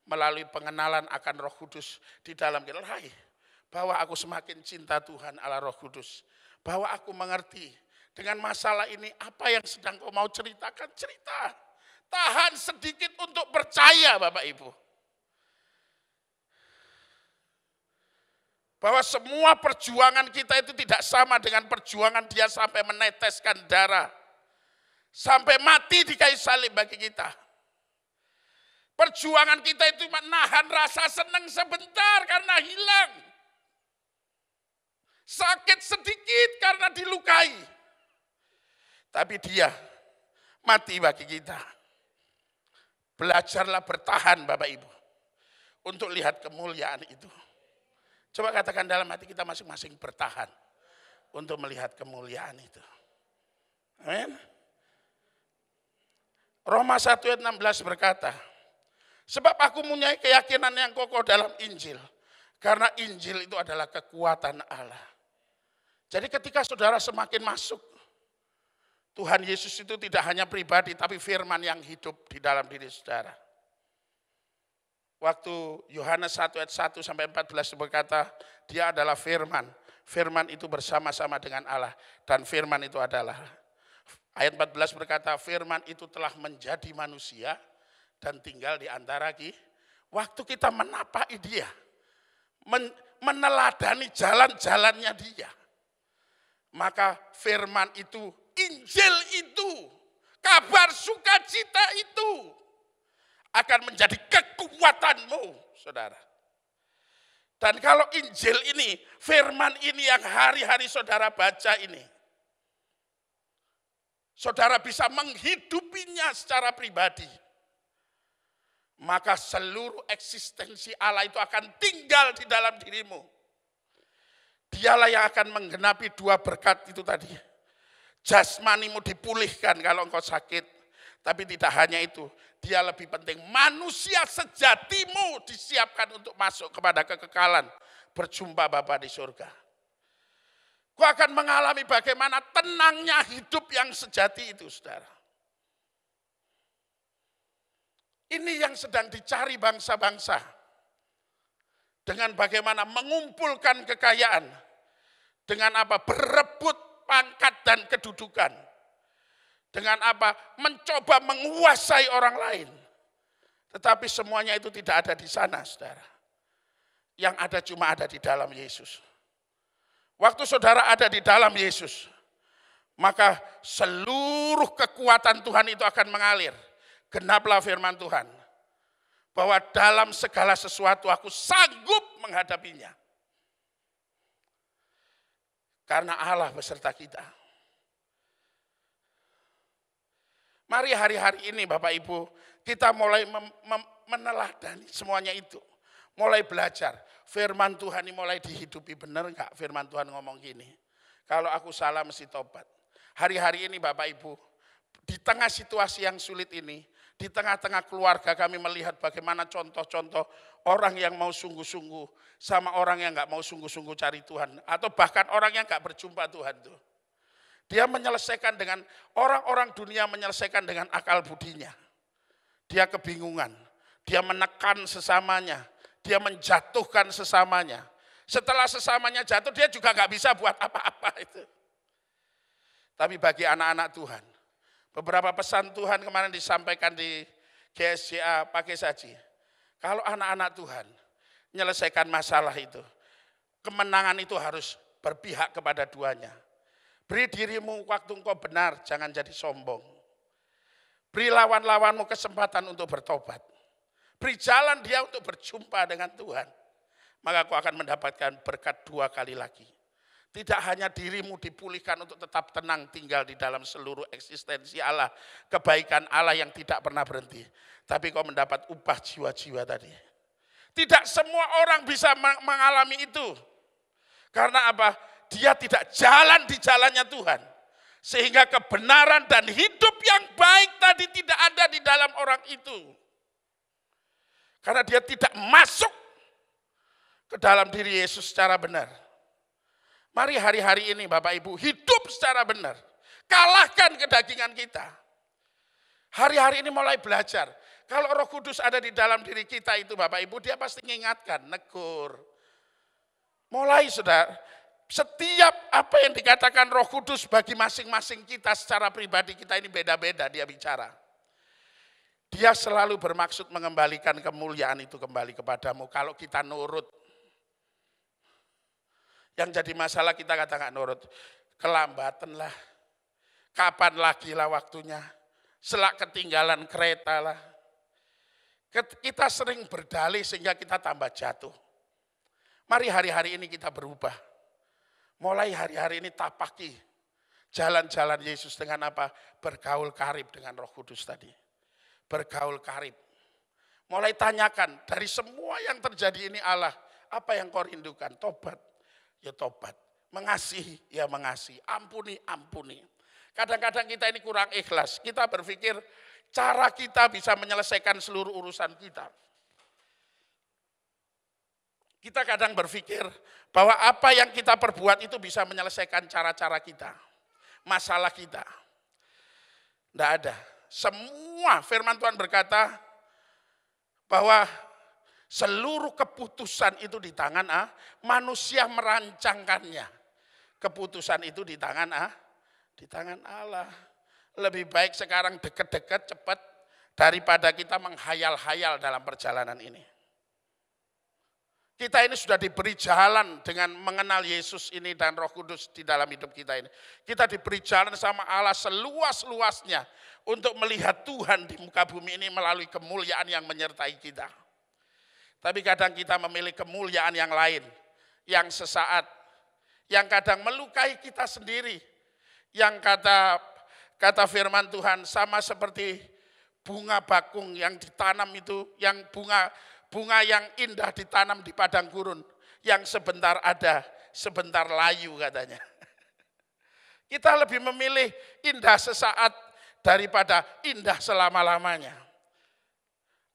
melalui pengenalan akan Roh Kudus di dalam kita. Bahwa aku semakin cinta Tuhan Allah Roh Kudus. Bahwa aku mengerti dengan masalah ini apa yang sedang kau mau ceritakan, cerita. Tahan sedikit untuk percaya Bapak Ibu. Bahwa semua perjuangan kita itu tidak sama dengan perjuangan dia sampai meneteskan darah. Sampai mati di kayu salib bagi kita. Perjuangan kita itu menahan rasa senang sebentar karena hilang. Sakit sedikit karena dilukai. Tapi dia mati bagi kita. Belajarlah bertahan Bapak Ibu. Untuk lihat kemuliaan itu. Coba katakan dalam hati kita masing-masing bertahan. Untuk melihat kemuliaan itu. Amin. Roma 1 ayat 16 berkata, sebab aku mempunyai keyakinan yang kokoh dalam Injil. Karena Injil itu adalah kekuatan Allah. Jadi ketika saudara semakin masuk, Tuhan Yesus itu tidak hanya pribadi, tapi firman yang hidup di dalam diri saudara. Waktu Yohanes 1 ayat 1 sampai 14 berkata, dia adalah firman. Firman itu bersama-sama dengan Allah. Dan firman itu adalah, ayat 14 berkata, firman itu telah menjadi manusia dan tinggal di antara kita. Waktu kita menapai dia, meneladani jalan-jalannya dia, maka firman itu, Injil itu, kabar sukacita itu akan menjadi kekuatanmu, saudara. Dan kalau Injil ini, firman ini yang hari-hari saudara baca ini, saudara bisa menghidupinya secara pribadi, maka seluruh eksistensi Allah itu akan tinggal di dalam dirimu. Dialah yang akan menggenapi dua berkat itu tadi. Jasmanimu dipulihkan kalau engkau sakit. Tapi tidak hanya itu. Dia lebih penting. Manusia sejatimu disiapkan untuk masuk kepada kekekalan. Berjumpa Bapa di surga. Kau akan mengalami bagaimana tenangnya hidup yang sejati itu, saudara. Ini yang sedang dicari bangsa-bangsa. Dengan bagaimana mengumpulkan kekayaan. Dengan apa? Berebut pangkat dan kedudukan. Dengan apa? Mencoba menguasai orang lain. Tetapi semuanya itu tidak ada di sana, saudara. Yang ada cuma ada di dalam Yesus. Waktu saudara ada di dalam Yesus, maka seluruh kekuatan Tuhan itu akan mengalir. Genaplah firman Tuhan. Bahwa dalam segala sesuatu aku sanggup menghadapinya. Karena Allah beserta kita. Mari hari-hari ini Bapak Ibu, kita mulai meneladani semuanya itu. Mulai belajar. Firman Tuhan ini mulai dihidupi. Benar enggak firman Tuhan ngomong gini? Kalau aku salah mesti tobat. Hari-hari ini Bapak Ibu, di tengah situasi yang sulit ini, di tengah-tengah keluarga kami melihat bagaimana contoh-contoh orang yang mau sungguh-sungguh sama orang yang enggak mau sungguh-sungguh cari Tuhan. Atau bahkan orang yang enggak berjumpa Tuhan tuh. Dia menyelesaikan dengan, orang-orang dunia menyelesaikan dengan akal budinya. Dia kebingungan, dia menekan sesamanya, dia menjatuhkan sesamanya. Setelah sesamanya jatuh, dia juga enggak bisa buat apa-apa itu. Tapi bagi anak-anak Tuhan, beberapa pesan Tuhan kemarin disampaikan di GSJA pakai saji. Kalau anak-anak Tuhan menyelesaikan masalah itu, kemenangan itu harus berpihak kepada duanya. Beri dirimu waktu engkau benar, jangan jadi sombong. Beri lawan-lawanmu kesempatan untuk bertobat. Beri jalan dia untuk berjumpa dengan Tuhan. Maka kau akan mendapatkan berkat 2 kali lagi. Tidak hanya dirimu dipulihkan untuk tetap tenang tinggal di dalam seluruh eksistensi Allah. Kebaikan Allah yang tidak pernah berhenti. Tapi kau mendapat upah jiwa-jiwa tadi. Tidak semua orang bisa mengalami itu. Karena apa? Dia tidak jalan di jalannya Tuhan. Sehingga kebenaran dan hidup yang baik tadi tidak ada di dalam orang itu. Karena dia tidak masuk ke dalam diri Yesus secara benar. Mari hari-hari ini Bapak Ibu hidup secara benar. Kalahkan kedagingan kita. Hari-hari ini mulai belajar. Kalau Roh Kudus ada di dalam diri kita itu Bapak Ibu, dia pasti mengingatkan, negur. Mulai saudara, setiap apa yang dikatakan Roh Kudus bagi masing-masing kita secara pribadi kita ini beda-beda dia bicara. Dia selalu bermaksud mengembalikan kemuliaan itu kembali kepadamu kalau kita nurut. Yang jadi masalah kita katakan nurut. Kelambatan lah. Kapan lagi lah waktunya. Selak ketinggalan kereta lah. Kita sering berdalih sehingga kita tambah jatuh. Mari hari-hari ini kita berubah. Mulai hari-hari ini tapaki jalan-jalan Yesus dengan apa? Bergaul karib dengan Roh Kudus tadi. Bergaul karib. Mulai tanyakan dari semua yang terjadi ini Allah, apa yang kau rindukan? Tobat, ya tobat. Mengasihi, ya mengasihi. Ampuni, ampuni. Kadang-kadang kita ini kurang ikhlas. Kita berpikir cara kita bisa menyelesaikan seluruh urusan kita. Kita kadang berpikir bahwa apa yang kita perbuat itu bisa menyelesaikan cara-cara kita. Masalah kita. Tidak ada. Semua firman Tuhan berkata bahwa seluruh keputusan itu di tangan manusia merancangkannya. Keputusan itu di tangan Allah. Lebih baik sekarang dekat-dekat cepat daripada kita menghayal-hayal dalam perjalanan ini. Kita ini sudah diberi jalan dengan mengenal Yesus ini dan Roh Kudus di dalam hidup kita ini. Kita diberi jalan sama Allah seluas-luasnya untuk melihat Tuhan di muka bumi ini melalui kemuliaan yang menyertai kita. Tapi kadang kita memilih kemuliaan yang lain, yang sesaat, yang kadang melukai kita sendiri, yang kata firman Tuhan sama seperti bunga bakung yang ditanam itu, yang bunga yang indah ditanam di padang gurun, yang sebentar ada, sebentar layu katanya. Kita lebih memilih indah sesaat daripada indah selama-lamanya.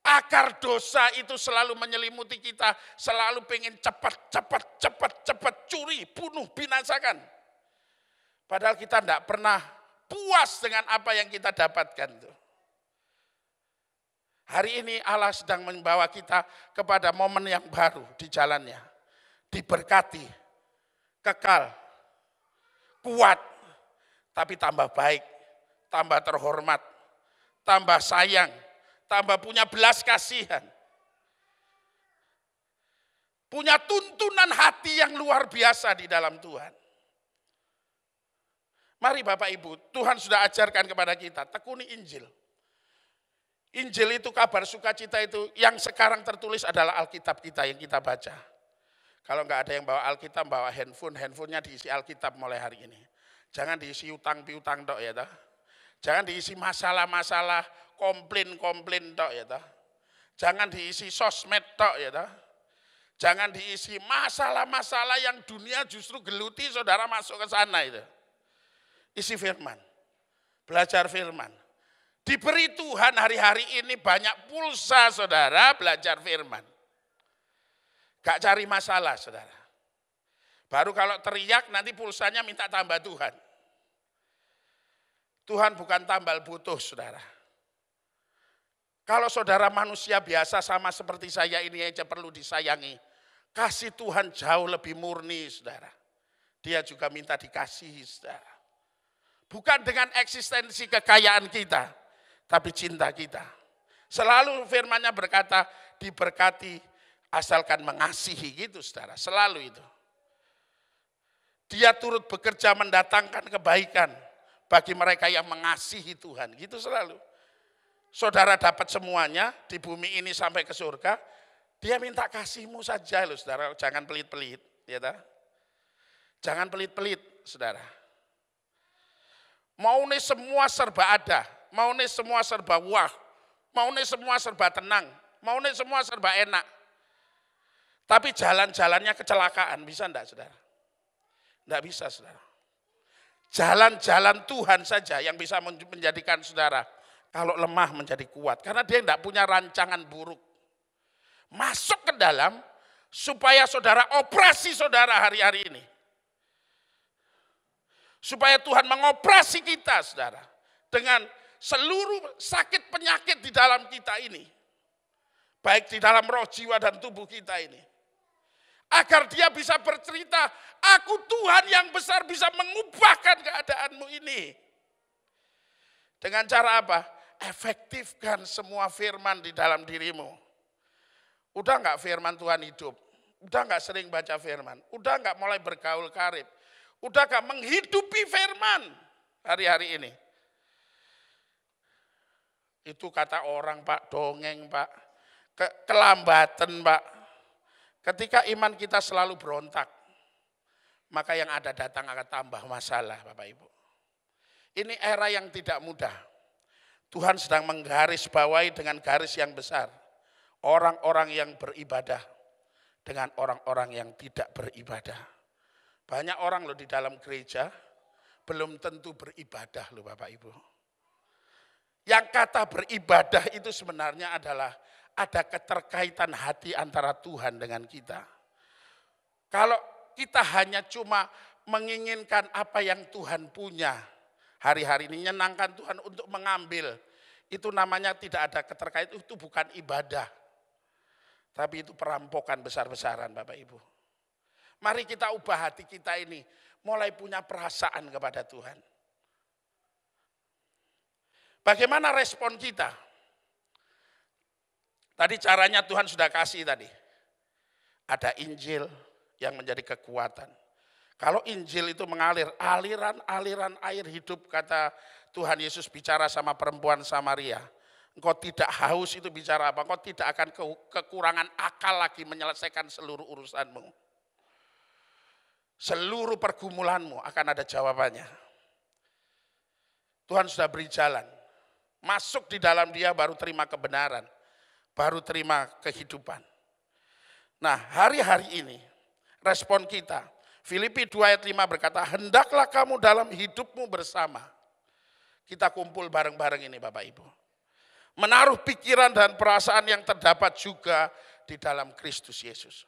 Akar dosa itu selalu menyelimuti kita, selalu pengen cepat, curi, bunuh, binasakan. Padahal kita tidak pernah puas dengan apa yang kita dapatkan tuh. Hari ini Allah sedang membawa kita kepada momen yang baru di jalannya. Diberkati, kekal, kuat, tapi tambah baik, tambah terhormat, tambah sayang, tambah punya belas kasihan. Punya tuntunan hati yang luar biasa di dalam Tuhan. Mari Bapak Ibu, Tuhan sudah ajarkan kepada kita, tekuni Injil. Injil itu kabar sukacita itu yang sekarang tertulis adalah Alkitab kita yang kita baca. Kalau nggak ada yang bawa Alkitab, bawa handphonenya diisi Alkitab mulai hari ini. Jangan diisi utang piutang dok ya toh. Jangan diisi masalah-masalah komplain dok ya toh. Jangan diisi sosmed dok ya toh. Jangan diisi masalah-masalah yang dunia justru geluti saudara masuk ke sana itu. Isi firman, belajar firman. Diberi Tuhan hari-hari ini banyak pulsa saudara belajar firman. Gak cari masalah saudara. Baru kalau teriak nanti pulsanya minta tambah Tuhan. Tuhan bukan tambal butuh saudara. Kalau saudara manusia biasa sama seperti saya ini aja perlu disayangi. Kasih Tuhan jauh lebih murni saudara. Dia juga minta dikasihi saudara. Bukan dengan eksistensi kekayaan kita, tapi cinta kita. Selalu firman-Nya berkata, diberkati asalkan mengasihi gitu saudara. Selalu itu. Dia turut bekerja mendatangkan kebaikan bagi mereka yang mengasihi Tuhan. Gitu selalu. Saudara dapat semuanya di bumi ini sampai ke surga. Dia minta kasihmu saja loh saudara. Jangan pelit-pelit. Ya tak? Jangan pelit-pelit saudara. Mau nih semua serba ada, mau nih semua serba wah, mau nih semua serba tenang, mau nih semua serba enak. Tapi jalan-jalannya kecelakaan, bisa enggak saudara? Enggak bisa saudara. Jalan-jalan Tuhan saja yang bisa menjadikan saudara, kalau lemah menjadi kuat. Karena dia enggak punya rancangan buruk. Masuk ke dalam, supaya saudara operasi saudara hari-hari ini. Supaya Tuhan mengoperasi kita, saudara. Dengan seluruh sakit penyakit di dalam kita ini. Baik di dalam roh, jiwa, dan tubuh kita ini. Agar dia bisa bercerita, aku Tuhan yang besar bisa mengubahkan keadaanmu ini. Dengan cara apa? Efektifkan semua firman di dalam dirimu. Udah enggak firman Tuhan hidup? Udah enggak sering baca firman? Udah enggak mulai bergaul karib? Udah gak menghidupi firman hari-hari ini? Itu kata orang Pak, dongeng Pak. kelambatan, Pak. Ketika iman kita selalu berontak, maka yang ada datang akan tambah masalah, Bapak Ibu. Ini era yang tidak mudah. Tuhan sedang menggarisbawahi dengan garis yang besar. Orang-orang yang beribadah dengan orang-orang yang tidak beribadah. Banyak orang loh di dalam gereja belum tentu beribadah loh Bapak Ibu. Yang kata beribadah itu sebenarnya adalah ada keterkaitan hati antara Tuhan dengan kita. Kalau kita hanya cuma menginginkan apa yang Tuhan punya, hari-hari ini menyenangkan Tuhan untuk mengambil, itu namanya tidak ada keterkaitan, itu bukan ibadah. Tapi itu perampokan besar-besaran Bapak Ibu. Mari kita ubah hati kita ini, mulai punya perasaan kepada Tuhan. Bagaimana respon kita? Tadi caranya Tuhan sudah kasih tadi. Ada Injil yang menjadi kekuatan. Kalau Injil itu mengalir, aliran air hidup, kata Tuhan Yesus bicara sama perempuan Samaria. Engkau tidak haus, itu bicara apa? Engkau tidak akan kekurangan akal lagi menyelesaikan seluruh urusanmu. Seluruh pergumulanmu akan ada jawabannya. Tuhan sudah beri jalan. Masuk di dalam dia baru terima kebenaran. Baru terima kehidupan. Nah, hari-hari ini respon kita, Filipi 2 ayat 5 berkata, hendaklah kamu dalam hidupmu bersama. Kita kumpul bareng-bareng ini Bapak Ibu. Menaruh pikiran dan perasaan yang terdapat juga di dalam Kristus Yesus.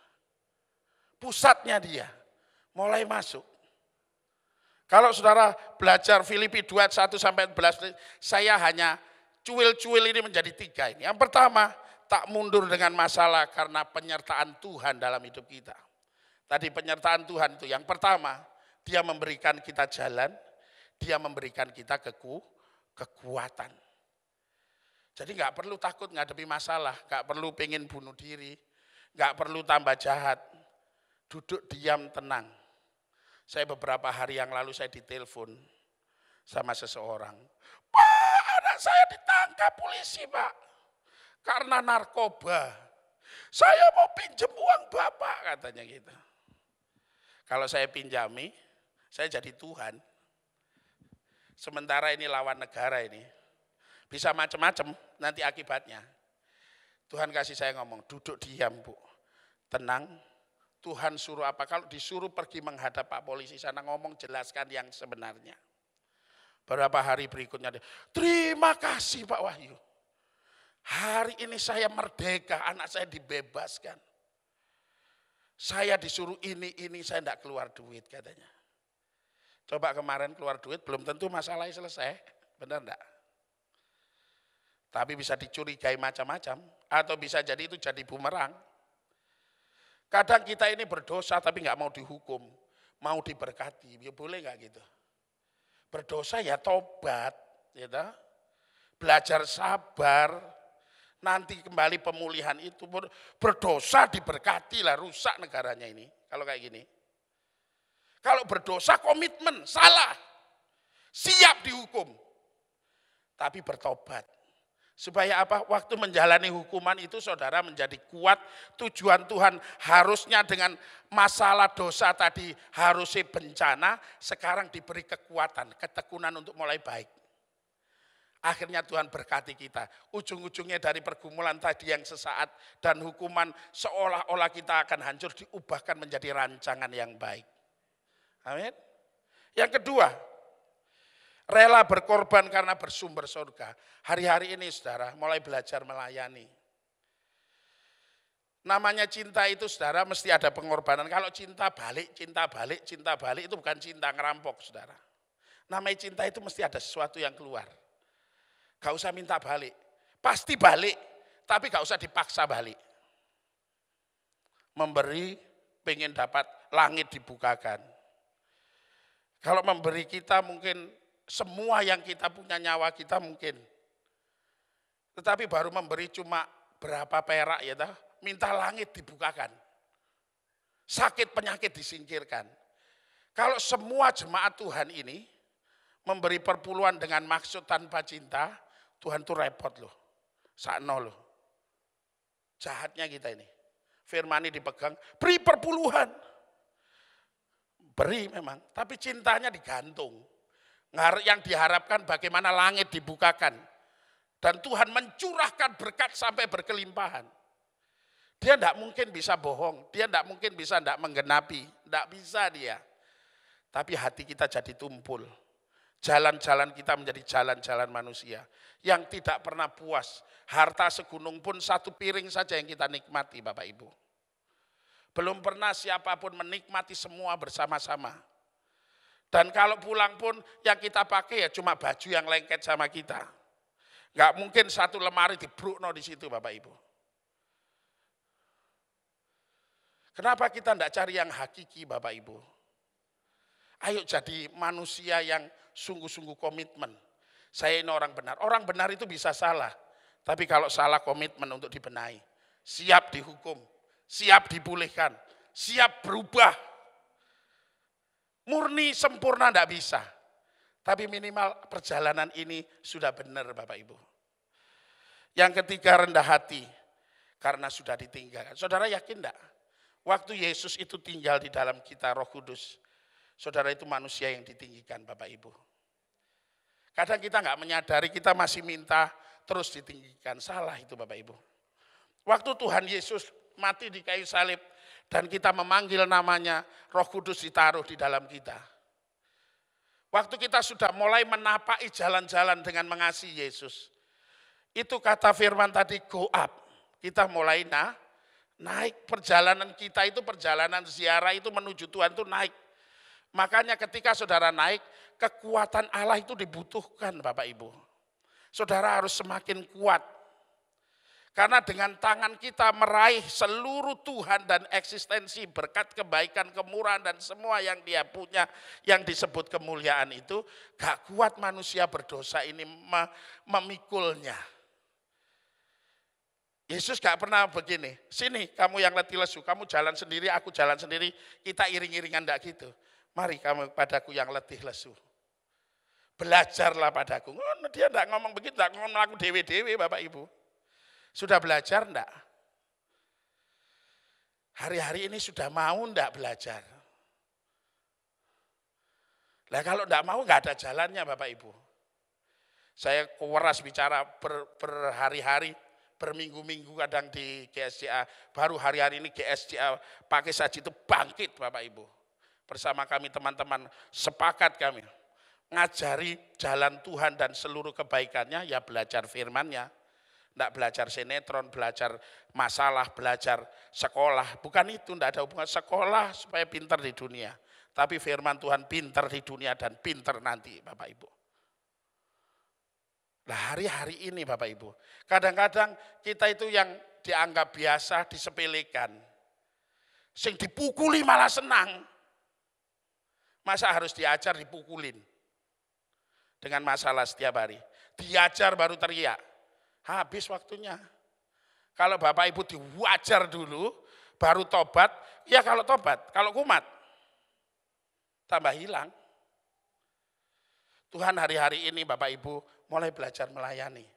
Pusatnya dia, mulai masuk. Kalau saudara belajar Filipi 2 ayat 1 sampai 11, saya hanya cuil-cuil ini menjadi 3 ini. Yang pertama, tak mundur dengan masalah karena penyertaan Tuhan dalam hidup kita. Tadi penyertaan Tuhan itu yang pertama, dia memberikan kita jalan, dia memberikan kita kekuatan. Jadi nggak perlu takut ngadepi masalah, nggak perlu pengen bunuh diri, nggak perlu tambah jahat. Duduk diam tenang. Saya beberapa hari yang lalu saya ditelepon sama seseorang. Pak, anak saya ditangkap polisi Pak, karena narkoba. Saya mau pinjam uang Bapak, katanya gitu. Kalau saya pinjami, saya jadi Tuhan. Sementara ini lawan negara ini. Bisa macam-macam nanti akibatnya. Tuhan kasih saya ngomong, duduk diam Bu. Tenang, Tuhan suruh apa? Kalau disuruh pergi menghadap Pak Polisi sana ngomong, jelaskan yang sebenarnya. Beberapa hari berikutnya, terima kasih Pak Wahyu. Hari ini saya merdeka, anak saya dibebaskan. Saya disuruh ini, saya tidak keluar duit katanya. Coba kemarin keluar duit, belum tentu masalahnya selesai, benar enggak? Tapi bisa dicurigai macam-macam, atau bisa jadi itu jadi bumerang. Kadang kita ini berdosa tapi nggak mau dihukum, mau diberkati, ya boleh nggak gitu? Berdosa ya tobat, gitu. Belajar sabar. Nanti kembali pemulihan itu, berdosa diberkati lah, rusak negaranya ini kalau kayak gini. Kalau berdosa komitmen, salah, siap dihukum, tapi bertobat. Supaya apa? Waktu menjalani hukuman itu saudara menjadi kuat. Tujuan Tuhan harusnya dengan masalah dosa tadi harusnya bencana, sekarang diberi kekuatan, ketekunan untuk mulai baik. Akhirnya Tuhan berkati kita. Ujung-ujungnya dari pergumulan tadi yang sesaat dan hukuman seolah-olah kita akan hancur diubahkan menjadi rancangan yang baik. Amin. Yang kedua, rela berkorban karena bersumber surga. Hari-hari ini saudara mulai belajar melayani. Namanya cinta itu saudara mesti ada pengorbanan. Kalau cinta balik itu bukan cinta ngerampok saudara. Namanya cinta itu mesti ada sesuatu yang keluar. Gak usah minta balik, pasti balik, tapi gak usah dipaksa balik. Memberi, pengen dapat langit dibukakan. Kalau memberi kita mungkin semua yang kita punya, nyawa kita mungkin. Tetapi baru memberi cuma berapa perak ya, minta langit dibukakan. Sakit penyakit disingkirkan. Kalau semua jemaat Tuhan ini memberi perpuluhan dengan maksud tanpa cinta, Tuhan tuh repot loh, sakno loh. Jahatnya kita ini. Firman ini dipegang, beri perpuluhan. Beri memang, tapi cintanya digantung. Yang diharapkan bagaimana langit dibukakan. Dan Tuhan mencurahkan berkat sampai berkelimpahan. Dia tidak mungkin bisa bohong, dia tidak mungkin bisa tidak menggenapi. Tidak bisa dia. Tapi hati kita jadi tumpul. Jalan-jalan kita menjadi jalan-jalan manusia. Yang tidak pernah puas. Harta segunung pun satu piring saja yang kita nikmati Bapak Ibu. Belum pernah siapapun menikmati semua bersama-sama. Dan kalau pulang pun yang kita pakai ya cuma baju yang lengket sama kita. Enggak mungkin satu lemari dibrukno di situ Bapak Ibu. Kenapa kita enggak cari yang hakiki Bapak Ibu? Ayo jadi manusia yang sungguh-sungguh komitmen. Saya ini orang benar. Orang benar itu bisa salah. Tapi kalau salah komitmen untuk dibenahi. Siap dihukum. Siap dipulihkan. Siap berubah. Murni sempurna enggak bisa. Tapi minimal perjalanan ini sudah benar Bapak Ibu. Yang ketiga rendah hati. Karena sudah ditinggalkan. Saudara yakin enggak? Waktu Yesus itu tinggal di dalam kita Roh Kudus. Saudara itu manusia yang ditinggikan Bapak Ibu. Kadang kita enggak menyadari kita masih minta terus ditinggikan. Salah itu Bapak Ibu. Waktu Tuhan Yesus mati di kayu salib. Dan kita memanggil namanya, Roh Kudus ditaruh di dalam kita. Waktu kita sudah mulai menapaki jalan-jalan dengan mengasihi Yesus. Itu kata firman tadi, go up. Kita mulai naik. Perjalanan kita itu, perjalanan ziarah itu menuju Tuhan itu naik. Makanya ketika saudara naik, kekuatan Allah itu dibutuhkan Bapak Ibu. Saudara harus semakin kuat. Karena dengan tangan kita meraih seluruh Tuhan dan eksistensi berkat kebaikan, kemurahan dan semua yang dia punya yang disebut kemuliaan itu, gak kuat manusia berdosa ini memikulnya. Yesus gak pernah begini, sini kamu yang letih lesu, kamu jalan sendiri, aku jalan sendiri, kita iring-iringan gak gitu. Mari kamu padaku yang letih lesu. Belajarlah padaku. Dia gak ngomong begitu, gak ngomong aku dewe-dewe Bapak Ibu. Sudah belajar enggak? Hari-hari ini sudah mau enggak belajar? Nah kalau enggak mau enggak ada jalannya Bapak Ibu. Saya keras bicara berhari-hari, berminggu-minggu kadang di GSCA. Baru hari-hari ini GSCA pakai saji itu bangkit Bapak Ibu. Bersama kami teman-teman sepakat kami. Ngajari jalan Tuhan dan seluruh kebaikannya ya belajar firman-Nya. Tidak belajar sinetron, belajar masalah, belajar sekolah. Bukan itu, tidak ada hubungan sekolah supaya pintar di dunia. Tapi firman Tuhan pintar di dunia dan pintar nanti Bapak Ibu. Nah hari-hari ini Bapak Ibu, kadang-kadang kita itu yang dianggap biasa, disepelekan. Sing dipukuli malah senang. Masa harus diajar dipukulin? Dengan masalah setiap hari. Diajar baru teriak. Habis waktunya. Kalau Bapak Ibu diwajar dulu, baru tobat, ya kalau tobat, kalau kumat, tambah hilang. Tuhan hari-hari ini Bapak Ibu mulai belajar melayani.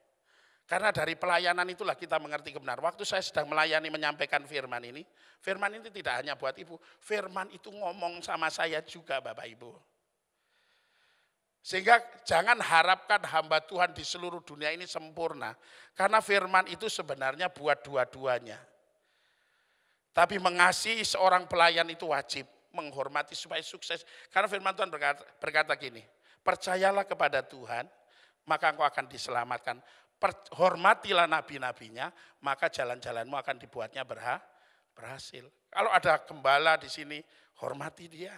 Karena dari pelayanan itulah kita mengerti kebenaran. Waktu saya sedang melayani menyampaikan firman ini tidak hanya buat Ibu, firman itu ngomong sama saya juga Bapak Ibu. Sehingga jangan harapkan hamba Tuhan di seluruh dunia ini sempurna. Karena firman itu sebenarnya buat dua-duanya. Tapi mengasihi seorang pelayan itu wajib. Menghormati supaya sukses. Karena firman Tuhan berkata gini, percayalah kepada Tuhan, maka engkau akan diselamatkan. Hormatilah nabi-nabinya, maka jalan-jalanmu akan dibuatnya berhasil. Kalau ada gembala di sini, hormati dia.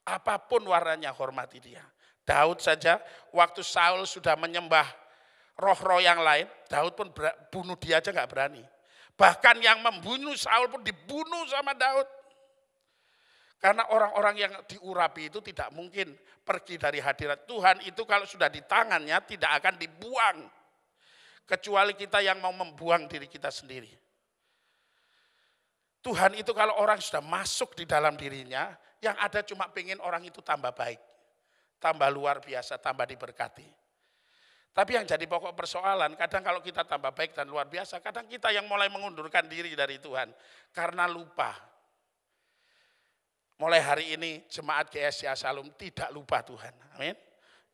Apapun warnanya hormati dia. Daud saja waktu Saul sudah menyembah roh-roh yang lain, Daud pun bunuh dia aja gak berani. Bahkan yang membunuh Saul pun dibunuh sama Daud. Karena orang-orang yang diurapi itu tidak mungkin pergi dari hadirat Tuhan. Itu kalau sudah di tangannya tidak akan dibuang. Kecuali kita yang mau membuang diri kita sendiri. Tuhan itu kalau orang sudah masuk di dalam dirinya, yang ada cuma pengen orang itu tambah baik, tambah luar biasa, tambah diberkati. Tapi yang jadi pokok persoalan, kadang kalau kita tambah baik dan luar biasa, kadang kita yang mulai mengundurkan diri dari Tuhan. Karena lupa. Mulai hari ini jemaat GSCA Shalom tidak lupa Tuhan. Amin.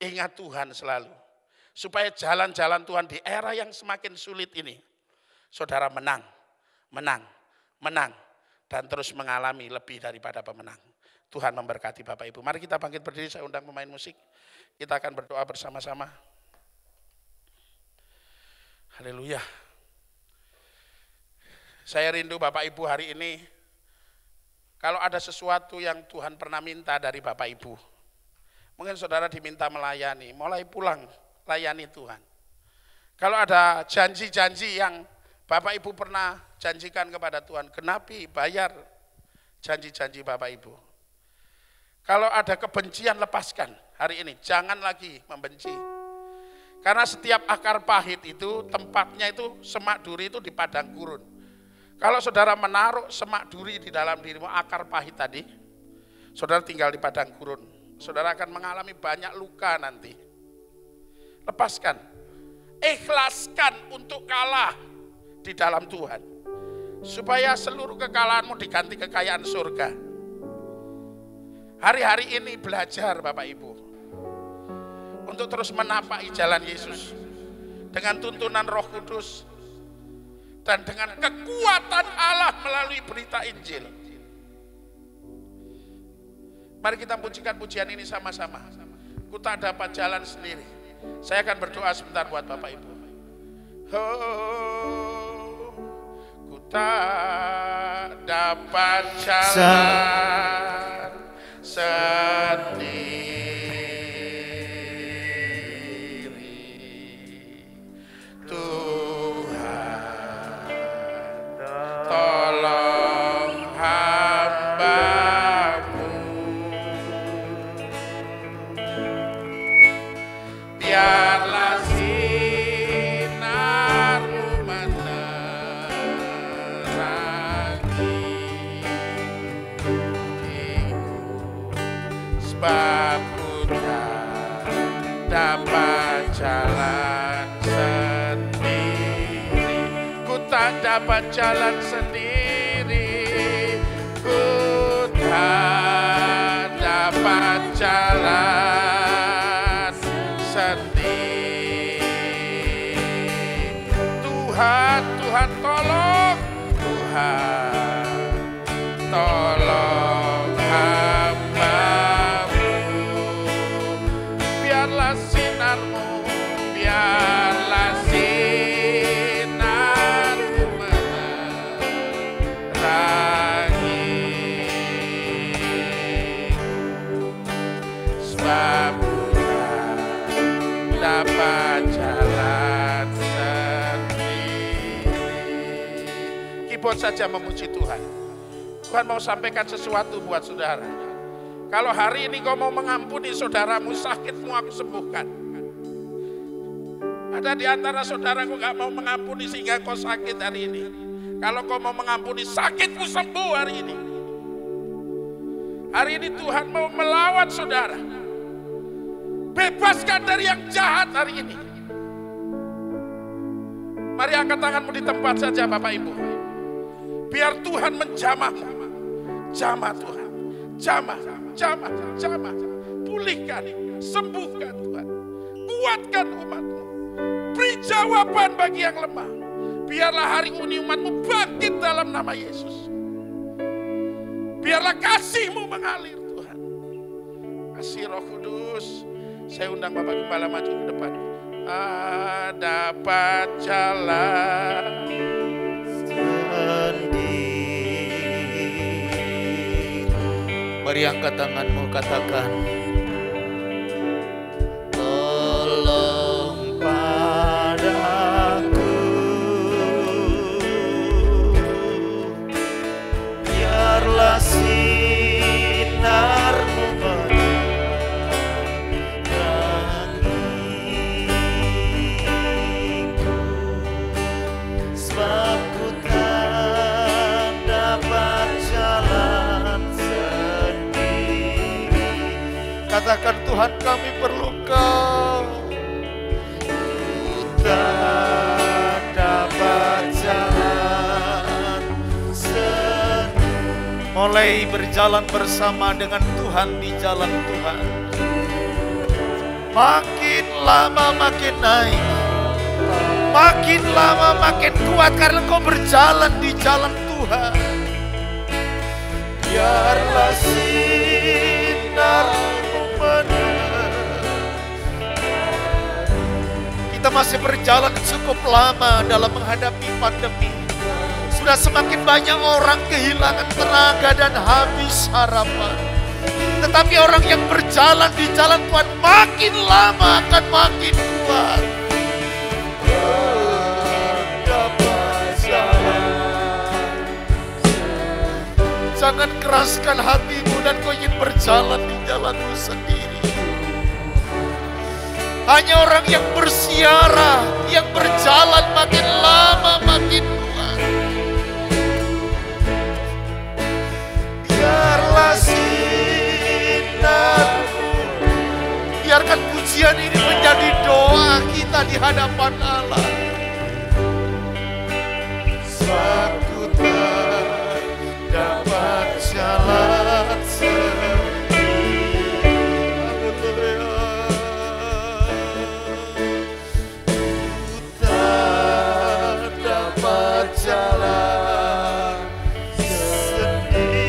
Ingat Tuhan selalu. Supaya jalan-jalan Tuhan di era yang semakin sulit ini. Saudara menang, menang, menang. Dan terus mengalami lebih daripada pemenang. Tuhan memberkati Bapak Ibu. Mari kita bangkit berdiri, saya undang pemain musik. Kita akan berdoa bersama-sama. Haleluya. Saya rindu Bapak Ibu hari ini, kalau ada sesuatu yang Tuhan pernah minta dari Bapak Ibu, mungkin saudara diminta melayani, mulai pulang layani Tuhan. Kalau ada janji-janji yang Bapak Ibu pernah janjikan kepada Tuhan, genapi, bayar janji-janji Bapak Ibu. Kalau ada kebencian, lepaskan hari ini, jangan lagi membenci. Karena setiap akar pahit itu tempatnya itu semak duri itu di padang gurun. Kalau saudara menaruh semak duri di dalam dirimu, akar pahit tadi, saudara tinggal di padang gurun. Saudara akan mengalami banyak luka nanti. Lepaskan, ikhlaskan untuk kalah di dalam Tuhan. Supaya seluruh kekalahanmu diganti kekayaan surga. Hari-hari ini belajar Bapak Ibu. Untuk terus menapaki jalan Yesus dengan tuntunan Roh Kudus dan dengan kekuatan Allah melalui berita Injil. Mari kita pujikan pujian ini sama-sama. Ku tak dapat jalan sendiri. Saya akan berdoa sebentar buat Bapak Ibu. Oh, ku tak dapat jalan sendiri. Biarlah sinar-Mu menerangi sebab ku tak dapat jalan sendiri. Ku tak dapat jalan sendiri. Ku tak dapat jalan sendiri. Tuhan, Tuhan tolong, Tuhan tolong hamba-Mu. Biarlah sinar-Mu, biarlah sinar-Mu menerangi sebab dapat jalan sendiri. Keyboard saja memuji Tuhan. Tuhan mau sampaikan sesuatu buat saudara. Kalau hari ini kau mau mengampuni saudaramu, sakitmu aku sembuhkan. Ada di antara saudaraku gak mau mengampuni sehingga kau sakit hari ini. Kalau kau mau mengampuni, sakitmu sembuh hari ini. Hari ini Tuhan mau melawan saudara. Bebaskan dari yang jahat hari ini. Mari angkat tanganmu di tempat saja Bapak Ibu. Biar Tuhan menjamahmu. Jamah Tuhan. Jamah, jamah, jamah. Pulihkan, sembuhkan Tuhan. Kuatkan umatmu. Beri jawaban bagi yang lemah. Biarlah hari ini umatmu bangkit dalam nama Yesus. Biarlah kasih-Mu mengalir Tuhan. Kasih Roh Kudus. Saya undang Bapak Gembala maju ke depan. Dapat jalan sendiri. Mari angkat tanganmu, katakan, tolong padaku, biarlah sinar-Mu menerangiku, sebab ku tak dapat jalan sendiri. Katakan, Tuhan kami perlu Kau. mulai berjalan bersama dengan Tuhan di jalan Tuhan. Makin lama makin naik, makin lama makin kuat karena kau berjalan di jalan Tuhan. Biarlah sinar-Mu menerangi. Kita masih berjalan cukup lama dalam menghadapi pandemi. Sudah semakin banyak orang kehilangan tenaga dan habis harapan. Tetapi orang yang berjalan di jalan Tuhan makin lama akan makin kuat. Jangan keraskan hatimu dan kau ingin berjalan di jalanmu sendiri. Hanya orang yang bersiara, yang berjalan makin lama makin kuat. Biarlah sinar-Mu, biarkan pujian ini menjadi doa kita di hadapan Allah. Suatu dapat jalan sendiri. Tak dapat jalan sendiri.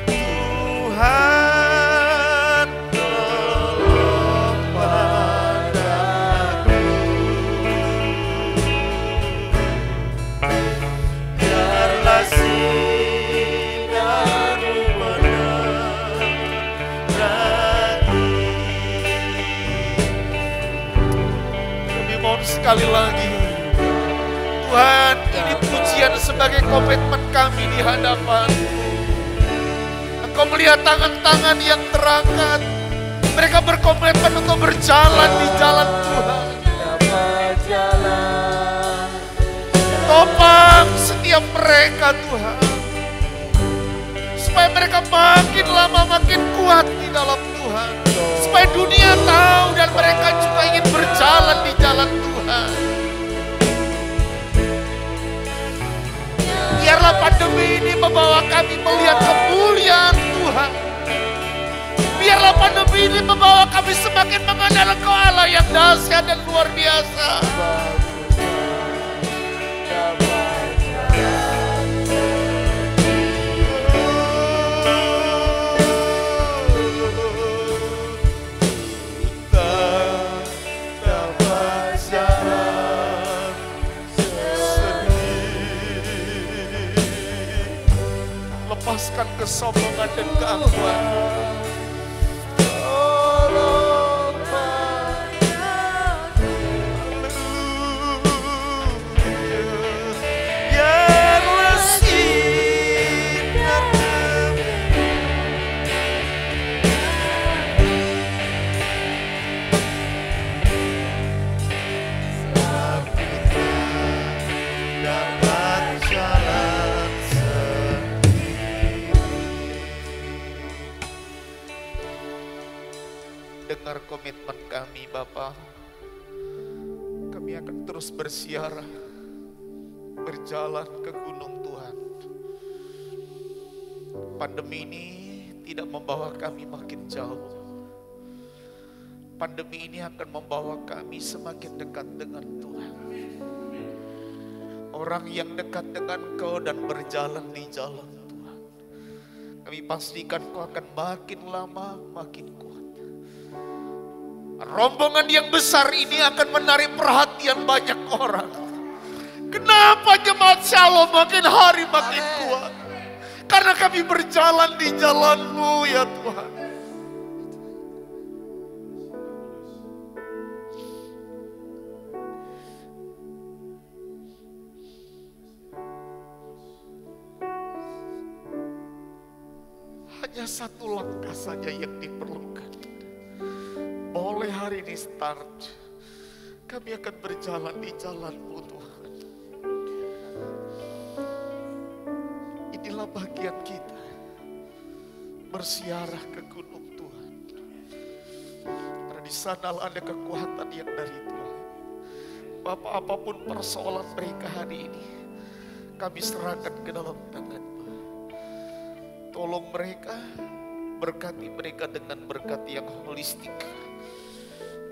Tuhan tolong padaku. Biarlah sinar-Mu menerangi. Kami mohon sekali lagi, Tuhan, ini pujian sebagai komitmen kami di hadapan-Mu. Engkau melihat tangan-tangan yang terangkat, mereka berkomitmen untuk berjalan di jalan Tuhan. Topang setiap mereka Tuhan, supaya mereka makin lama makin kuat di dalam Tuhan, supaya dunia tahu dan mereka juga ingin berjalan di jalan Tuhan. Biarlah pandemi ini membawa kami melihat kemuliaan Tuhan. Biarlah pandemi ini membawa kami semakin mengenal Engkau Allah yang dahsyat dan luar biasa. Lepaskan kesombongan dan keangkuhan. Biarlah sinar-Mu dapat jalan sendiri. Dengar komitmen kami Bapa. Kami akan terus bersiara, berjalan ke gunung Tuhan. Pandemi ini tidak membawa kami makin jauh. Pandemi ini akan membawa kami semakin dekat dengan Tuhan. Orang yang dekat dengan Kau dan berjalan di jalan Tuhan, kami pastikan Kau akan makin lama makin kuat. Rombongan yang besar ini akan menarik perhatian banyak orang. Kenapa jemaat Shalom makin hari makin kuat? Karena kami berjalan di jalan-Mu ya Tuhan. Hanya satu langkah saja yang diperlukan. Boleh hari ini start. Kami akan berjalan di jalan-Mu Tuhan. Inilah bagian kita. Bersiarah ke gunung Tuhan. Karena di sana ada kekuatan yang dari Tuhan. Bapak, apapun persoalan mereka hari ini, kami serahkan ke dalam tangan-Mu. Tolong mereka, berkati mereka dengan berkat yang holistik.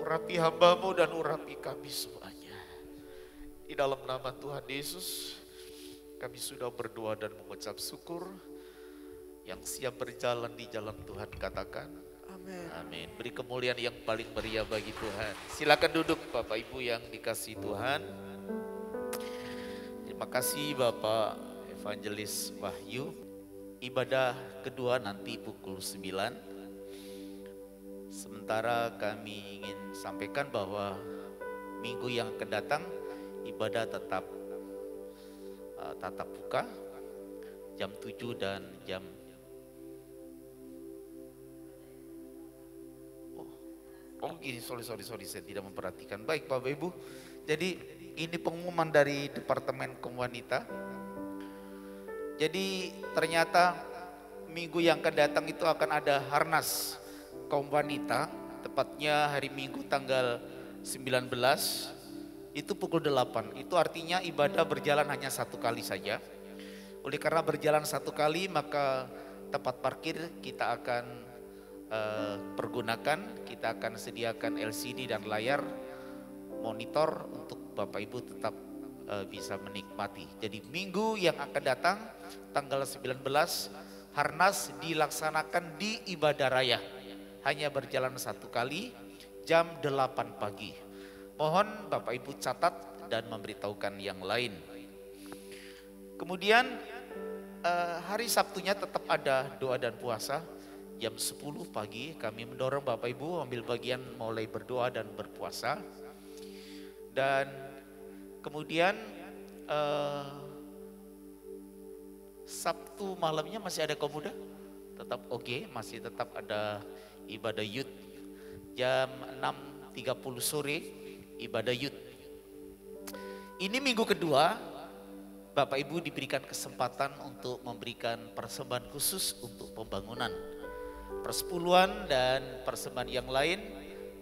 Urapi hamba-Mu dan urapi kami semuanya. Di dalam nama Tuhan Yesus, kami sudah berdoa dan mengucap syukur. Yang siap berjalan di jalan Tuhan katakan Amin. amin. Beri kemuliaan yang paling meriah bagi Tuhan. Silakan duduk Bapak Ibu yang dikasihi Tuhan. Terima kasih Bapak Evangelis Wahyu. Ibadah kedua nanti pukul 9. Sementara kami ingin sampaikan bahwa minggu yang akan datang ibadah tetap tatap muka jam 7 dan jam gini, sorry, saya tidak memperhatikan. Baik Bapak Ibu, jadi ini pengumuman dari Departemen Kaum Wanita. Jadi ternyata minggu yang akan datang itu akan ada Harnas Kaum Wanita, tepatnya hari Minggu tanggal 19, itu pukul 8. Itu artinya ibadah berjalan hanya satu kali saja. Oleh karena berjalan satu kali, maka tempat parkir kita akan pergunakan, kita akan sediakan LCD dan layar monitor untuk Bapak Ibu tetap bisa menikmati. Jadi minggu yang akan datang tanggal 19 Harnas dilaksanakan di Ibadah Raya. Hanya berjalan satu kali jam 8 pagi. Mohon Bapak Ibu catat dan memberitahukan yang lain. Kemudian hari Sabtunya tetap ada doa dan puasa. Jam 10 pagi kami mendorong Bapak Ibu ambil bagian mulai berdoa dan berpuasa. Dan kemudian Sabtu malamnya masih ada kaum muda? Tetap oke, masih tetap ada ibadah youth. Jam 6.30 sore ibadah youth. Ini minggu kedua Bapak Ibu diberikan kesempatan untuk memberikan persembahan khusus untuk pembangunan. Persepuluhan dan persembahan yang lain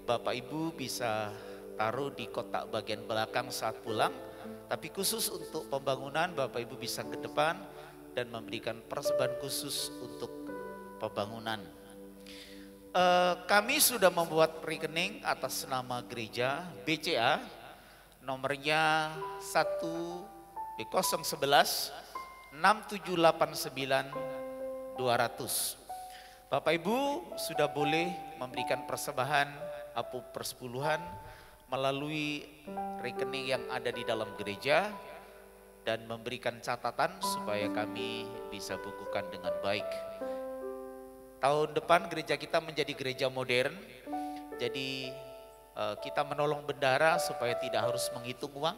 Bapak Ibu bisa taruh di kotak bagian belakang saat pulang. Tapi khusus untuk pembangunan Bapak Ibu bisa ke depan dan memberikan persembahan khusus untuk pembangunan. Kami sudah membuat rekening atas nama gereja BCA nomornya 011 6789 200. Bapak Ibu sudah boleh memberikan persembahan atau persepuluhan melalui rekening yang ada di dalam gereja dan memberikan catatan supaya kami bisa bukukan dengan baik. Tahun depan gereja kita menjadi gereja modern, jadi kita menolong bendara supaya tidak harus menghitung uang.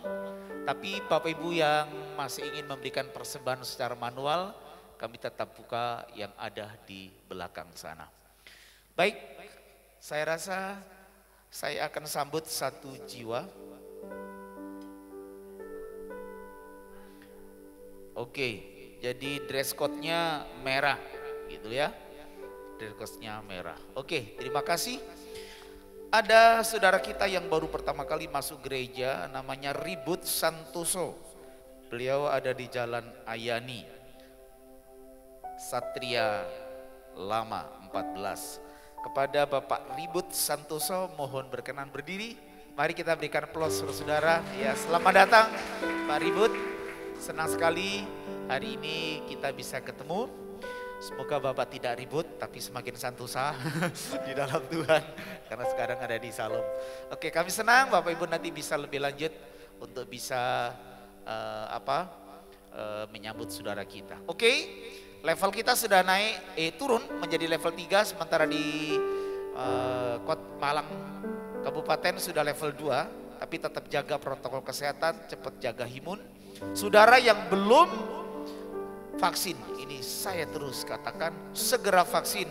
Tapi Bapak Ibu yang masih ingin memberikan persembahan secara manual, kami tetap buka yang ada di belakang sana. Baik, saya rasa saya akan sambut satu jiwa. Oke, jadi dress code-nya merah gitu ya. Dress code-nya merah. Oke, terima kasih. Ada saudara kita yang baru pertama kali masuk gereja namanya Ribut Santoso. Beliau ada di Jalan Ayani. Satria Lama 14. Kepada Bapak Ribut Santoso mohon berkenan berdiri. Mari kita berikan aplaus saudara. Ya, selamat datang Pak Ribut. Senang sekali hari ini kita bisa ketemu. Semoga Bapak tidak ribut tapi semakin santosa di dalam Tuhan karena sekarang ada di Salom. Oke, kami senang Bapak Ibu nanti bisa lebih lanjut untuk bisa menyambut saudara kita. Oke. Level kita sudah naik, turun menjadi level 3 sementara di Malang Kabupaten sudah level 2. Tapi tetap jaga protokol kesehatan, cepat jaga imun. Saudara yang belum vaksin, ini saya terus katakan segera vaksin.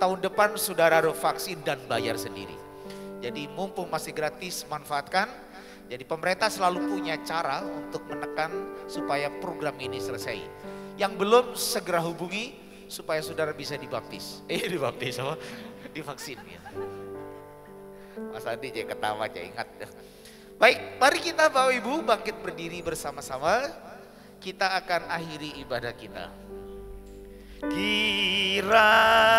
Tahun depan saudara harus vaksin dan bayar sendiri. Jadi mumpung masih gratis manfaatkan. Jadi pemerintah selalu punya cara untuk menekan supaya program ini selesai. Yang belum segera hubungi supaya saudara bisa dibaptis. Dibaptis apa? Divaksin. Ya. Mas Andi jangan ketawa, jangan ingat. Baik, mari kita Bapak Ibu bangkit berdiri bersama-sama. kita akan akhiri ibadah kita. Kiranya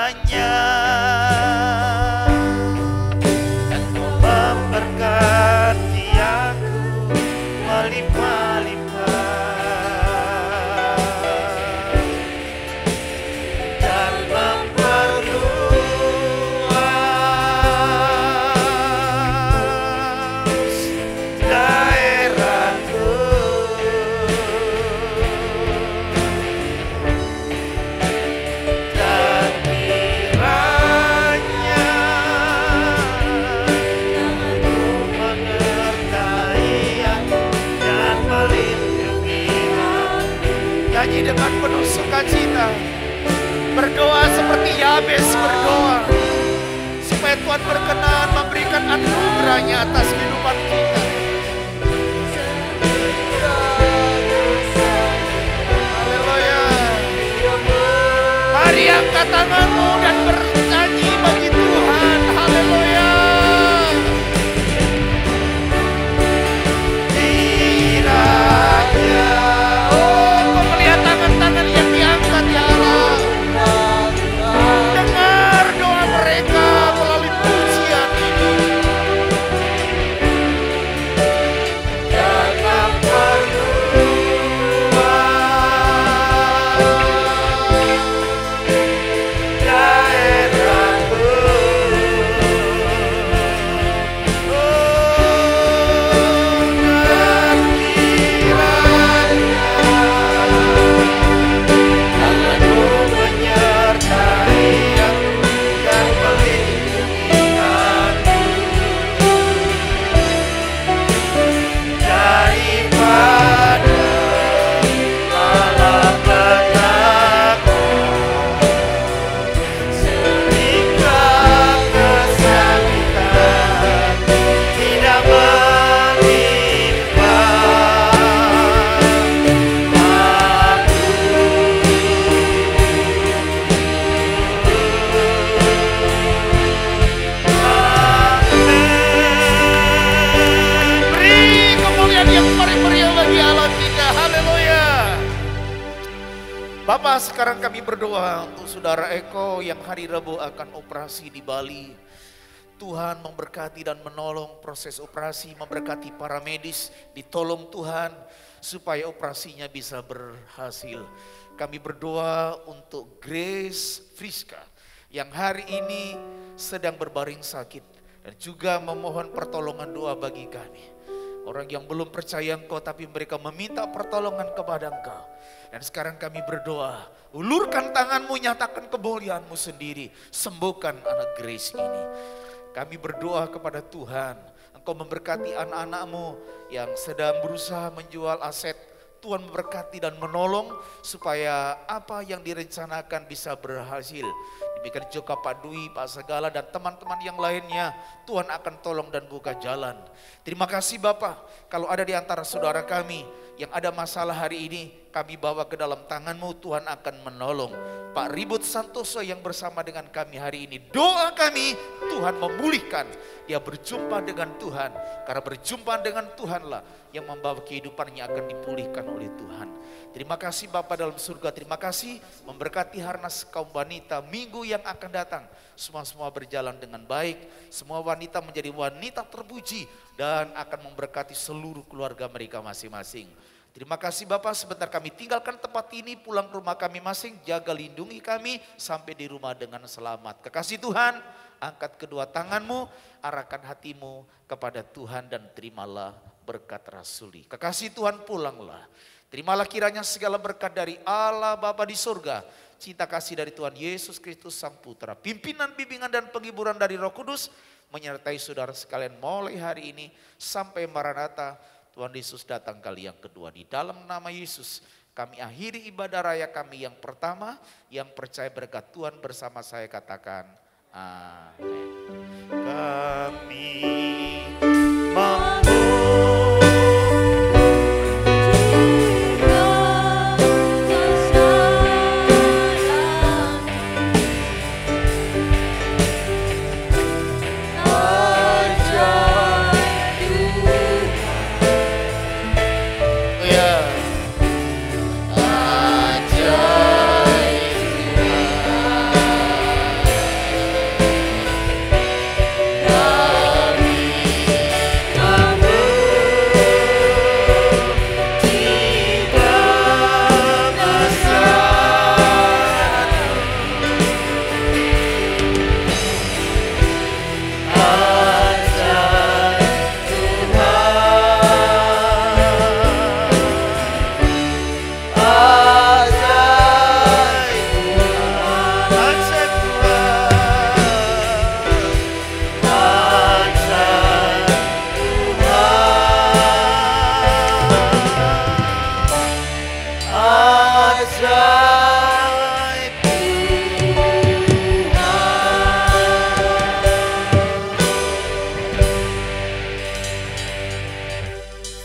Engkau memberkati aku melimpah-limpah dan memperluas daerahku. Dan kiranya Engkau menyertai aku dan melindungi aku. Nyanyi dengan penuh sukacita, berdoa seperti Yabes berdoa, supaya Tuhan berkenan memberikan anugerah-Nya atas kehidupan kita. Haleluya. Mari angkat tanganmu dan bernyanyi bagi Tuhan. Haleluya. Kiranya, oh kau melihat tangan-tangan yang diangkat ya Allah. Dengar doa mereka melalui pujian ini. Dan memperluas daerahku. Dan kiranya Tanganmu menyertai aku dan melindungi aku daripada malapetaka sehingga kesakitan tidak menimpa Beri kemuliaan yang meriah bagi Allah kita. Haleluya. Bapak, sekarang kami berdoa untuk saudara Eko yang hari Rabu akan operasi di Bali. Tuhan memberkati dan menolong proses operasi, memberkati para medis, ditolong Tuhan supaya operasinya bisa berhasil. Kami berdoa untuk Grace Friska yang hari ini sedang berbaring sakit dan juga memohon pertolongan doa bagi kami. Orang yang belum percaya Engkau tapi mereka meminta pertolongan kepada Engkau. Dan sekarang kami berdoa, ulurkan tanganmu, nyatakan kemuliaan-Mu sendiri, sembuhkan anak Grace ini. Kami berdoa kepada Tuhan, Engkau memberkati anak-anak-Mu yang sedang berusaha menjual aset. Tuhan memberkati dan menolong supaya apa yang direncanakan bisa berhasil. Demikian juga Pak Dwi, Pak Segala dan teman-teman yang lainnya. Tuhan akan tolong dan buka jalan. Terima kasih Bapak, kalau ada di antara saudara kami yang ada masalah hari ini, kami bawa ke dalam tangan-Mu, Tuhan akan menolong. Pak Ribut Santoso yang bersama dengan kami hari ini, doa kami Tuhan memulihkan. Dia berjumpa dengan Tuhan, karena berjumpa dengan Tuhanlah yang membawa kehidupannya akan dipulihkan oleh Tuhan. Terima kasih Bapa dalam surga, terima kasih memberkati Harnas kaum wanita minggu yang akan datang. Semua berjalan dengan baik, semua wanita menjadi wanita terpuji dan akan memberkati seluruh keluarga mereka masing-masing. Terima kasih Bapak, sebentar kami tinggalkan tempat ini, pulang ke rumah kami masing, jaga lindungi kami sampai di rumah dengan selamat. Kekasih Tuhan, angkat kedua tanganmu, arahkan hatimu kepada Tuhan dan terimalah berkat rasuli. Kekasih Tuhan, pulanglah. Terimalah kiranya segala berkat dari Allah Bapa di surga, cinta kasih dari Tuhan Yesus Kristus Sang Putra, pimpinan, bimbingan dan penghiburan dari Roh Kudus menyertai saudara sekalian mulai hari ini sampai Maranatha. Tuhan Yesus datang kali yang kedua. Di dalam nama Yesus kami akhiri ibadah raya kami yang pertama. Yang percaya berkat Tuhan bersama saya katakan amin. Kami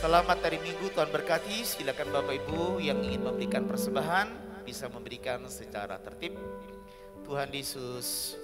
Selamat hari Minggu, Tuhan berkati. Silakan Bapak Ibu yang ingin memberikan persembahan bisa memberikan secara tertib. Tuhan Yesus